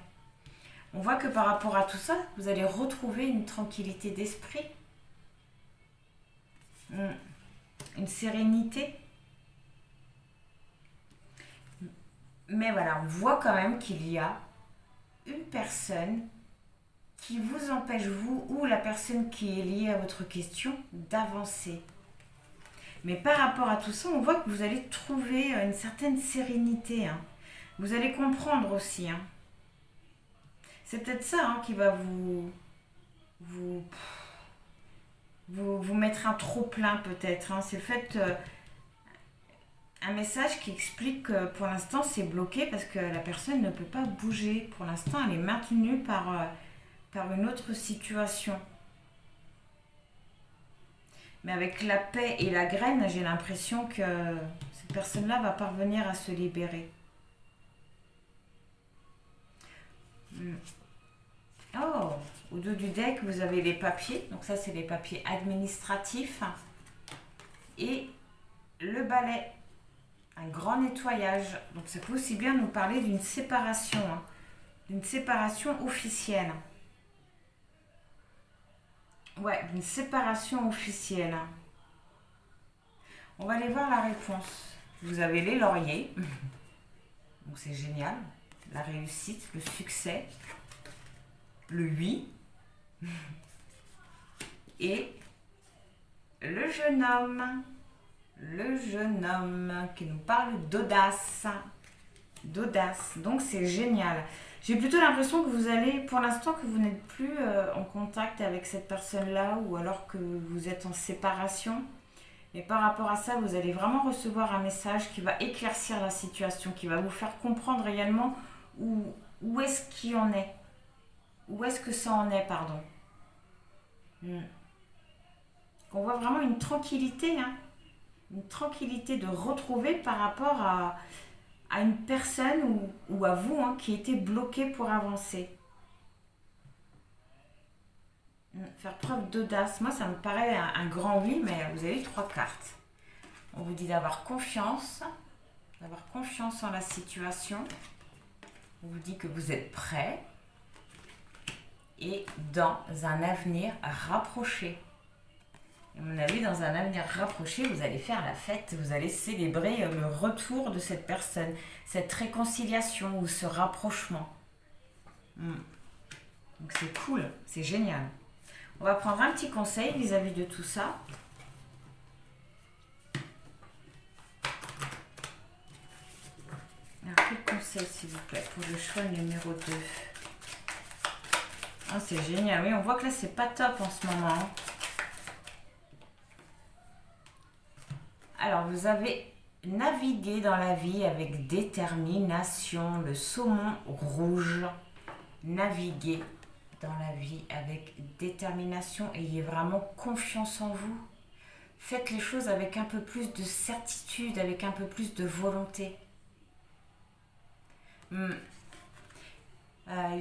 On voit que par rapport à tout ça, vous allez retrouver une tranquillité d'esprit, une sérénité. Mais voilà, on voit quand même qu'il y a une personne qui vous empêche, vous ou la personne qui est liée à votre question, d'avancer. Mais par rapport à tout ça, on voit que vous allez trouver une certaine sérénité. Vous allez comprendre aussi. C'est peut-être ça qui va vous mettre un trop-plein peut-être. C'est le fait... un message qui explique que pour l'instant c'est bloqué parce que la personne ne peut pas bouger. Pour l'instant, elle est maintenue par une autre situation. Mais avec la paix et la graine, j'ai l'impression que cette personne-là va parvenir à se libérer. Oh, au dos du deck, vous avez les papiers. Donc ça, c'est les papiers administratifs. Et le balai. un grand nettoyage. Donc ça peut aussi bien nous parler d'une séparation, hein, d'une séparation officielle. Ouais, d'une séparation officielle. On va aller voir la réponse. Vous avez les lauriers. Donc c'est génial. La réussite, le succès, le oui. Et le jeune homme. Le jeune homme qui nous parle d'audace. D'audace. Donc c'est génial. J'ai plutôt l'impression que vous allez, pour l'instant, que vous n'êtes plus en contact avec cette personne-là ou alors que vous êtes en séparation. Et par rapport à ça, vous allez vraiment recevoir un message qui va éclaircir la situation, qui va vous faire comprendre réellement où est-ce qu'il en est. Où est-ce que ça en est, pardon. On voit vraiment une tranquillité, hein. Une tranquillité de retrouver par rapport à une personne ou à vous, hein, qui était bloqué pour avancer. Faire preuve d'audace, moi ça me paraît un grand oui, mais vous avez 3 cartes. On vous dit d'avoir confiance en la situation. On vous dit que vous êtes prêt et dans un avenir rapproché. Et à mon avis, dans un avenir rapproché, vous allez faire la fête, vous allez célébrer le retour de cette personne, cette réconciliation ou ce rapprochement. Donc c'est cool, c'est génial. On va prendre un petit conseil vis-à-vis de tout ça. Alors, quel conseil, s'il vous plaît, pour le choix numéro 2? Ah, c'est génial. Oui, on voit que là, c'est pas top en ce moment. Alors, vous avez navigué dans la vie avec détermination, le saumon rouge. Naviguer dans la vie avec détermination, ayez vraiment confiance en vous. Faites les choses avec un peu plus de certitude, avec un peu plus de volonté. Il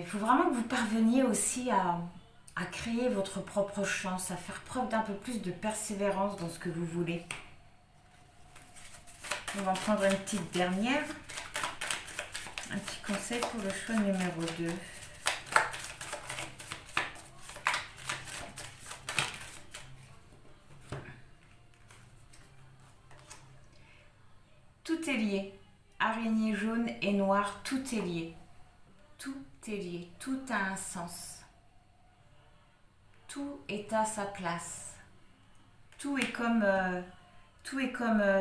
faut vraiment que vous parveniez aussi à créer votre propre chance, à faire preuve d'un peu plus de persévérance dans ce que vous voulez. On va en prendre une petite dernière. Un petit conseil pour le choix numéro 2. Tout est lié. Araignée jaune et noire, tout est lié. Tout est lié. Tout a un sens. Tout est à sa place. Tout est comme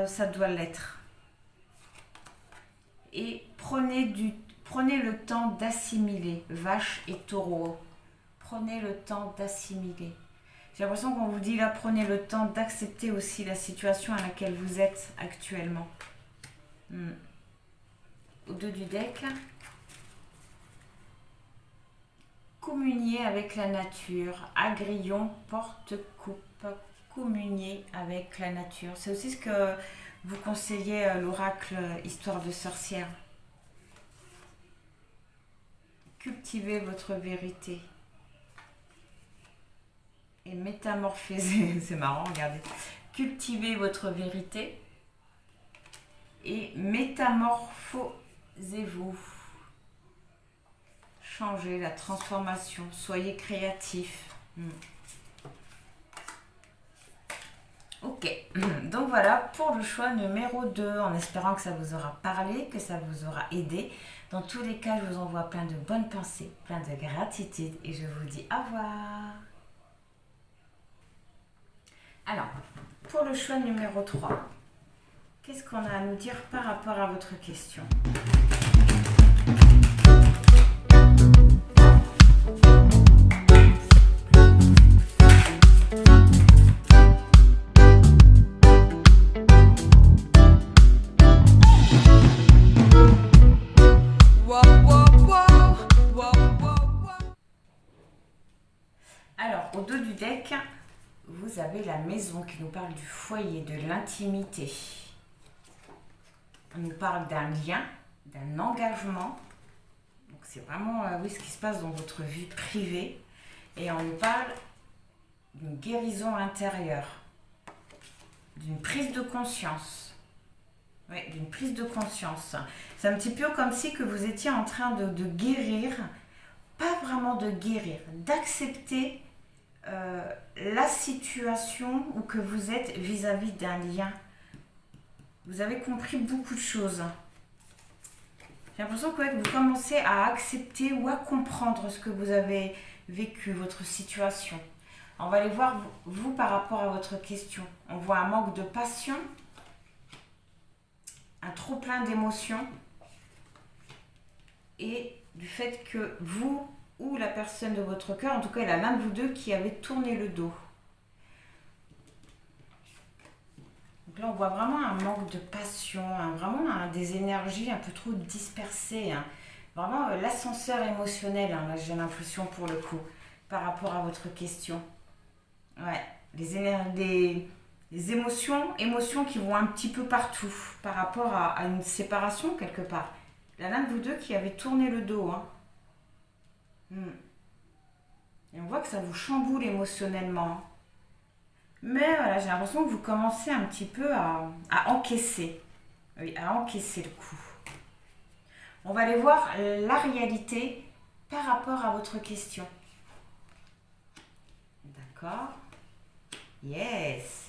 ça doit l'être. Et prenez le temps d'assimiler, vache et taureau. Prenez le temps d'assimiler. J'ai l'impression qu'on vous dit là, prenez le temps d'accepter aussi la situation à laquelle vous êtes actuellement. Au dos du deck, communier avec la nature, Agrillon, porte-coupe, communier avec la nature. C'est aussi ce que vous conseillez l'oracle Histoire de sorcière. Cultivez votre vérité et métamorphosez. C'est marrant, regardez. Cultivez votre vérité et métamorphosez-vous. Changez, la transformation, soyez créatif. Ok, donc voilà pour le choix numéro 2, en espérant que ça vous aura parlé, que ça vous aura aidé. Dans tous les cas, je vous envoie plein de bonnes pensées, plein de gratitude et je vous dis au revoir. Alors, pour le choix numéro 3, qu'est-ce qu'on a à nous dire par rapport à votre question ? Alors, au dos du deck, vous avez la maison qui nous parle du foyer, de l'intimité. On nous parle d'un lien, d'un engagement. Donc c'est vraiment oui, ce qui se passe dans votre vie privée. Et on nous parle d'une guérison intérieure, d'une prise de conscience. Oui, d'une prise de conscience. C'est un petit peu comme si que vous étiez en train de guérir, pas vraiment de guérir, d'accepter la situation où que vous êtes vis-à-vis d'un lien. Vous avez compris beaucoup de choses. J'ai l'impression que vous commencez à accepter ou à comprendre ce que vous avez vécu, votre situation. On va aller voir vous par rapport à votre question. On voit un manque de passion, un trop plein d'émotions et du fait que vous ou la personne de votre cœur, en tout cas il y a l'un de vous deux qui avait tourné le dos. Donc là on voit vraiment un manque de passion, vraiment des énergies un peu trop dispersées. Vraiment l'ascenseur émotionnel, là j'ai l'impression pour le coup, par rapport à votre question. Ouais, les émotions qui vont un petit peu partout par rapport à une séparation quelque part. Il y en a l'un de vous deux qui avait tourné le dos. Et on voit que ça vous chamboule émotionnellement. Mais voilà, j'ai l'impression que vous commencez un petit peu à encaisser. Oui, à encaisser le coup. On va aller voir la réalité par rapport à votre question. D'accord. Yes.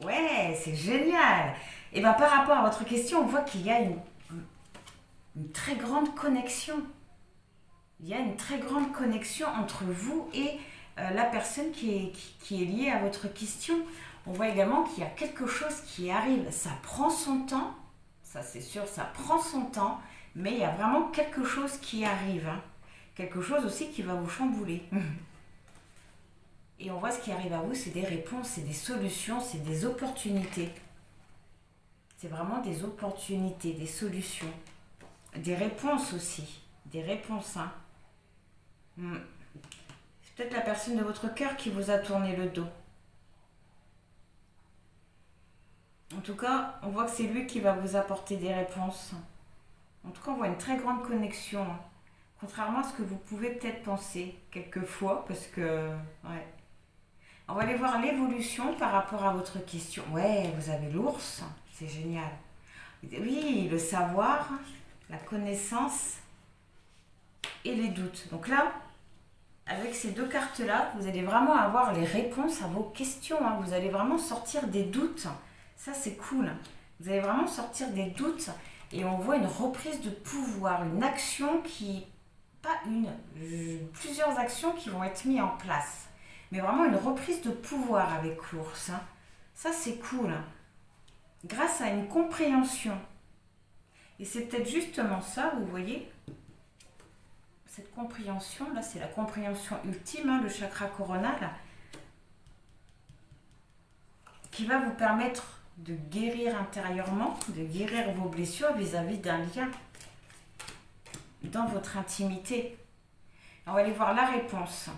Ouais, c'est génial. Et bien par rapport à votre question, on voit qu'il y a une très grande connexion. Il y a une très grande connexion entre vous et la personne qui est liée à votre question. On voit également qu'il y a quelque chose qui arrive. Ça prend son temps, ça c'est sûr, ça prend son temps, mais il y a vraiment quelque chose qui arrive. Quelque chose aussi qui va vous chambouler. Et on voit ce qui arrive à vous, c'est des réponses, c'est des solutions, c'est des opportunités. C'est vraiment des opportunités, des solutions. Des réponses aussi. Des réponses. C'est peut-être la personne de votre cœur qui vous a tourné le dos. En tout cas, on voit que c'est lui qui va vous apporter des réponses. En tout cas, on voit une très grande connexion. Contrairement à ce que vous pouvez peut-être penser quelquefois, parce que... Ouais. On va aller voir l'évolution par rapport à votre question. Ouais, vous avez l'ours, c'est génial. Oui, le savoir, la connaissance et les doutes. Donc là, avec ces deux cartes-là, vous allez vraiment avoir les réponses à vos questions. Vous allez vraiment sortir des doutes. Ça, c'est cool. Vous allez vraiment sortir des doutes et on voit une reprise de pouvoir, une action qui... Pas plusieurs actions qui vont être mises en place. Mais vraiment une reprise de pouvoir avec l'ours. Ça, c'est cool. Grâce à une compréhension. Et c'est peut-être justement ça, vous voyez, cette compréhension, là, c'est la compréhension ultime, le chakra coronal, qui va vous permettre de guérir intérieurement, de guérir vos blessures vis-à-vis d'un lien dans votre intimité. On va aller voir la réponse.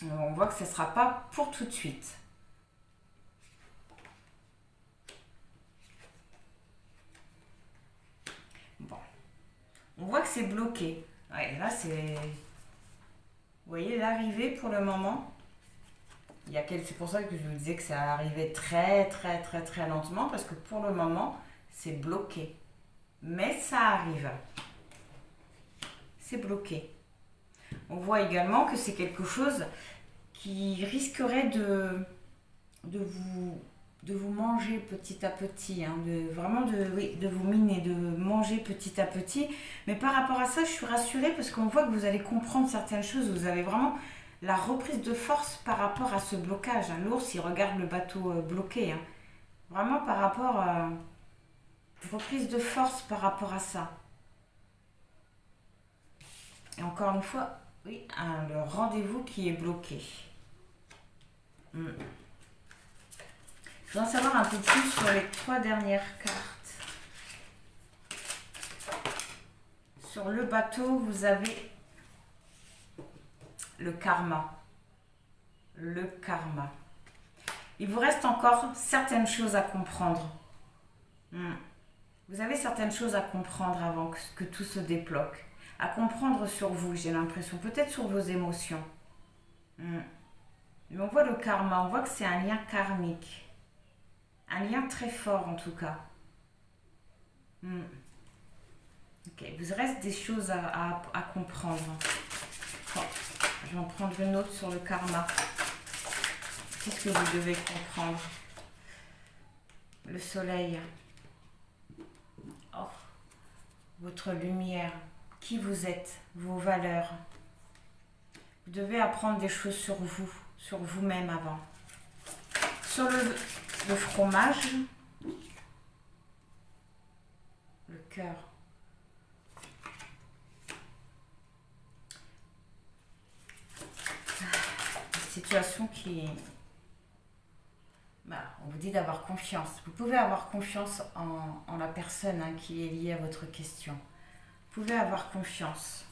On voit que ce ne sera pas pour tout de suite. Bon. On voit que c'est bloqué. Ouais, là, c'est... Vous voyez, l'arrivée pour le moment. C'est pour ça que je vous disais que ça arrivait très, très, très, très lentement. Parce que pour le moment, c'est bloqué. Mais ça arrive. C'est bloqué. On voit également que c'est quelque chose qui risquerait de vous manger petit à petit, de vous miner, de manger petit à petit. Mais par rapport à ça, je suis rassurée parce qu'on voit que vous allez comprendre certaines choses. Vous avez vraiment la reprise de force par rapport à ce blocage. L'ours, il regarde le bateau bloqué. Vraiment par rapport à reprise de force par rapport à ça. Et encore une fois, oui, le rendez-vous qui est bloqué. Je veux en savoir un peu plus sur les 3 dernières cartes. Sur le bateau, vous avez le karma. Le karma. Il vous reste encore certaines choses à comprendre. Vous avez certaines choses à comprendre avant que tout se débloque. À comprendre sur vous, j'ai l'impression. Peut-être sur vos émotions. Mais on voit le karma, on voit que c'est un lien karmique. Un lien très fort en tout cas. Ok, il vous reste des choses à comprendre. Bon, je vais en prendre une autre sur le karma. Qu'est-ce que vous devez comprendre? Le soleil. Oh, votre lumière. Qui vous êtes, vos valeurs. Vous devez apprendre des choses sur vous, sur vous-même avant. Sur le fromage, le cœur. Une situation qui... on vous dit d'avoir confiance. Vous pouvez avoir confiance en la personne qui est liée à votre question. Vous pouvez avoir confiance.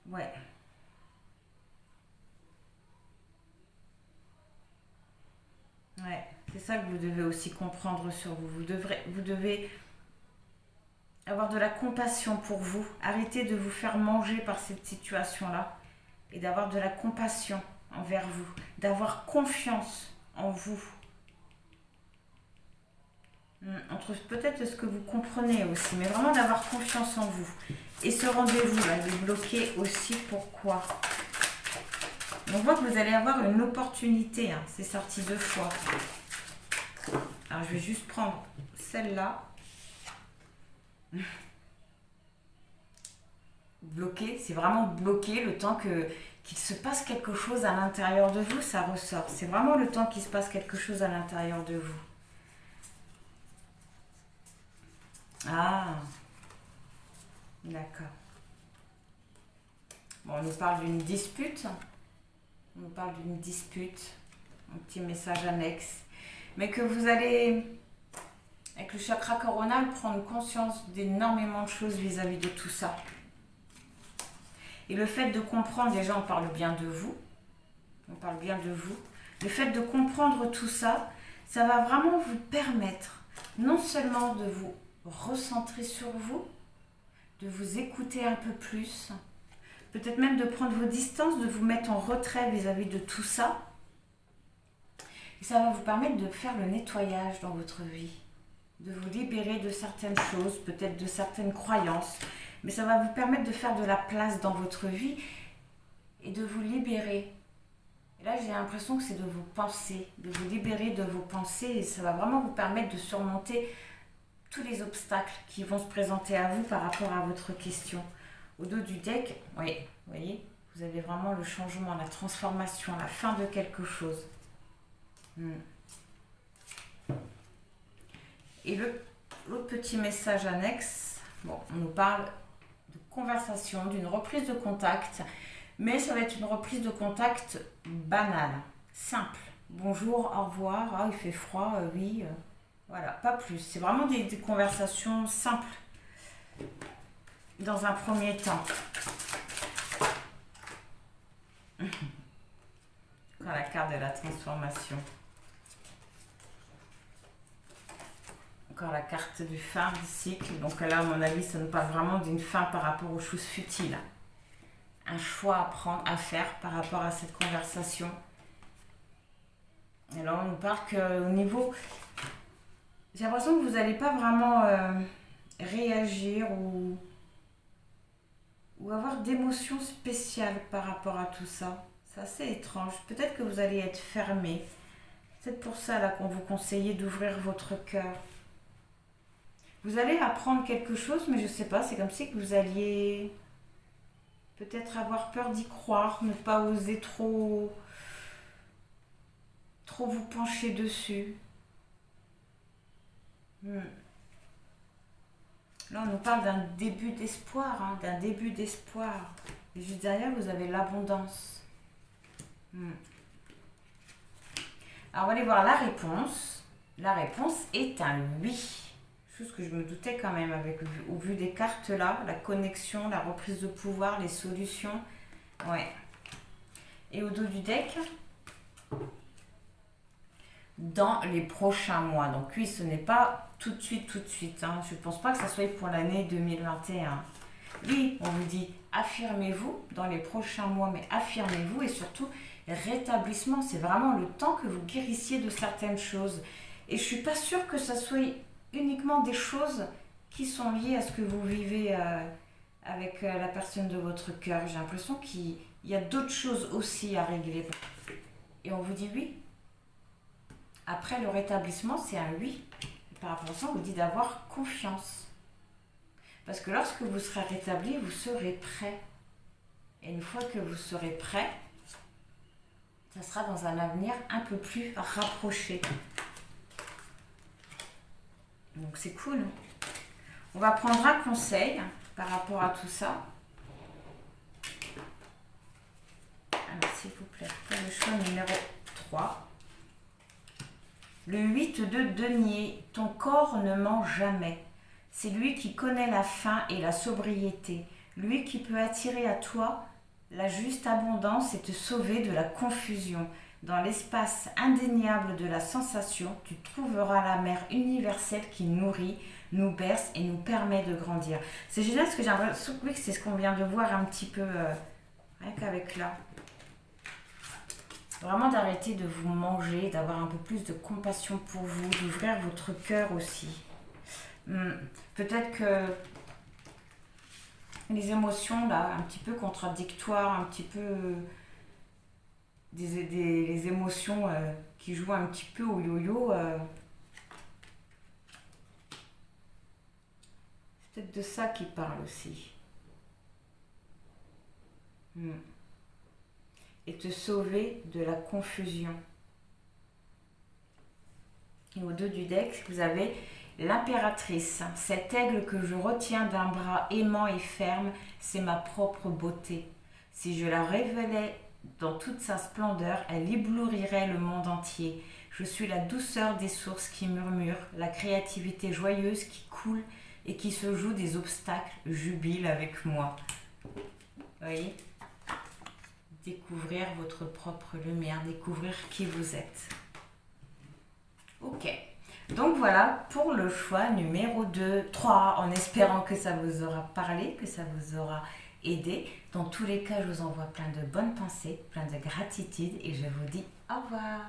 Ouais. Ouais, c'est ça que vous devez aussi comprendre sur vous. Vous devez avoir de la compassion pour vous. Arrêtez de vous faire manger par cette situation-là et d'avoir de la compassion envers vous, d'avoir confiance en vous. Entre peut-être ce que vous comprenez aussi, mais vraiment d'avoir confiance en vous. Et ce rendez-vous là, de bloquer aussi, pourquoi? On voit que vous allez avoir une opportunité, c'est sorti 2 fois. Alors je vais juste prendre celle-là. Bloquer, c'est vraiment bloquer le temps qu'il se passe quelque chose à l'intérieur de vous, ça ressort. C'est vraiment le temps qu'il se passe quelque chose à l'intérieur de vous. Ah, d'accord. Bon, on nous parle d'une dispute. On nous parle d'une dispute. Un petit message annexe. Mais que vous allez, avec le chakra coronal, prendre conscience d'énormément de choses vis-à-vis de tout ça. Et le fait de comprendre, déjà on parle bien de vous. On parle bien de vous. Le fait de comprendre tout ça, ça va vraiment vous permettre non seulement de vous recentrer sur vous, de vous écouter un peu plus, peut-être même de prendre vos distances, de vous mettre en retrait vis-à-vis de tout ça. Et ça va vous permettre de faire le nettoyage dans votre vie, de vous libérer de certaines choses, peut-être de certaines croyances, mais ça va vous permettre de faire de la place dans votre vie et de vous libérer. Et là, j'ai l'impression que c'est de vos pensées, de vous libérer de vos pensées, et ça va vraiment vous permettre de surmonter tous les obstacles qui vont se présenter à vous par rapport à votre question. Au dos du deck, oui, vous voyez, vous avez vraiment le changement, la transformation, la fin de quelque chose. Et l'autre petit message annexe, bon, on nous parle de conversation, d'une reprise de contact, mais ça va être une reprise de contact banale, simple. Bonjour, au revoir, ah, il fait froid, oui, voilà, pas plus. C'est vraiment des conversations simples dans un premier temps. Encore la carte de la transformation. Encore la carte du fin du cycle. Donc là, à mon avis, ça nous parle vraiment d'une fin par rapport aux choses futiles. Un choix à prendre, à faire par rapport à cette conversation. Et là, on nous parle qu'au niveau... J'ai l'impression que vous n'allez pas vraiment réagir ou avoir d'émotions spéciales par rapport à tout ça. C'est assez étrange. Peut-être que vous allez être fermé. C'est pour ça là qu'on vous conseille d'ouvrir votre cœur. Vous allez apprendre quelque chose, mais je ne sais pas, c'est comme si que vous alliez peut-être avoir peur d'y croire, ne pas oser trop vous pencher dessus. Là, on nous parle d'un début d'espoir, d'un début d'espoir. Et juste derrière, vous avez l'abondance. Alors, on va aller voir la réponse. La réponse est un oui. Chose que je me doutais quand même, au vu des cartes là, la connexion, la reprise de pouvoir, les solutions. Ouais. Et au dos du deck, dans les prochains mois. Donc oui, ce n'est pas tout de suite. Je ne pense pas que ça soit pour l'année 2021. Oui, on vous dit affirmez-vous dans les prochains mois, mais affirmez-vous et surtout rétablissement. C'est vraiment le temps que vous guérissiez de certaines choses. Et je suis pas sûre que ça soit uniquement des choses qui sont liées à ce que vous vivez avec la personne de votre cœur. J'ai l'impression qu'il y a d'autres choses aussi à régler. Et on vous dit oui. Après, le rétablissement, c'est un oui. Et par rapport à ça, on vous dit d'avoir confiance. Parce que lorsque vous serez rétabli, vous serez prêt. Et une fois que vous serez prêt, ça sera dans un avenir un peu plus rapproché. Donc c'est cool. On va prendre un conseil par rapport à tout ça. Alors s'il vous plaît, pour le choix numéro 3. Le 8 de denier, ton corps ne ment jamais. C'est lui qui connaît la faim et la sobriété. Lui qui peut attirer à toi la juste abondance et te sauver de la confusion. Dans l'espace indéniable de la sensation, tu trouveras la mère universelle qui nourrit, nous berce et nous permet de grandir. C'est génial parce que j'ai l'impression que c'est ce qu'on vient de voir un petit peu, rien qu'avec là. Vraiment d'arrêter de vous manger, d'avoir un peu plus de compassion pour vous, d'ouvrir votre cœur aussi. Peut-être que les émotions là, un petit peu contradictoires, un petit peu les émotions qui jouent un petit peu au yo-yo, c'est peut-être de ça qu'il parle aussi. Et te sauver de la confusion. Et au dos du deck, vous avez l'impératrice. Cet aigle que je retiens d'un bras aimant et ferme, c'est ma propre beauté. Si je la révélais dans toute sa splendeur, elle éblouirait le monde entier. Je suis la douceur des sources qui murmurent, la créativité joyeuse qui coule et qui se joue des obstacles, jubile avec moi. Vous voyez ? Découvrir votre propre lumière, découvrir qui vous êtes. Ok. Donc voilà pour le choix numéro 3, en espérant que ça vous aura parlé, que ça vous aura aidé. Dans tous les cas, je vous envoie plein de bonnes pensées, plein de gratitude et je vous dis au revoir.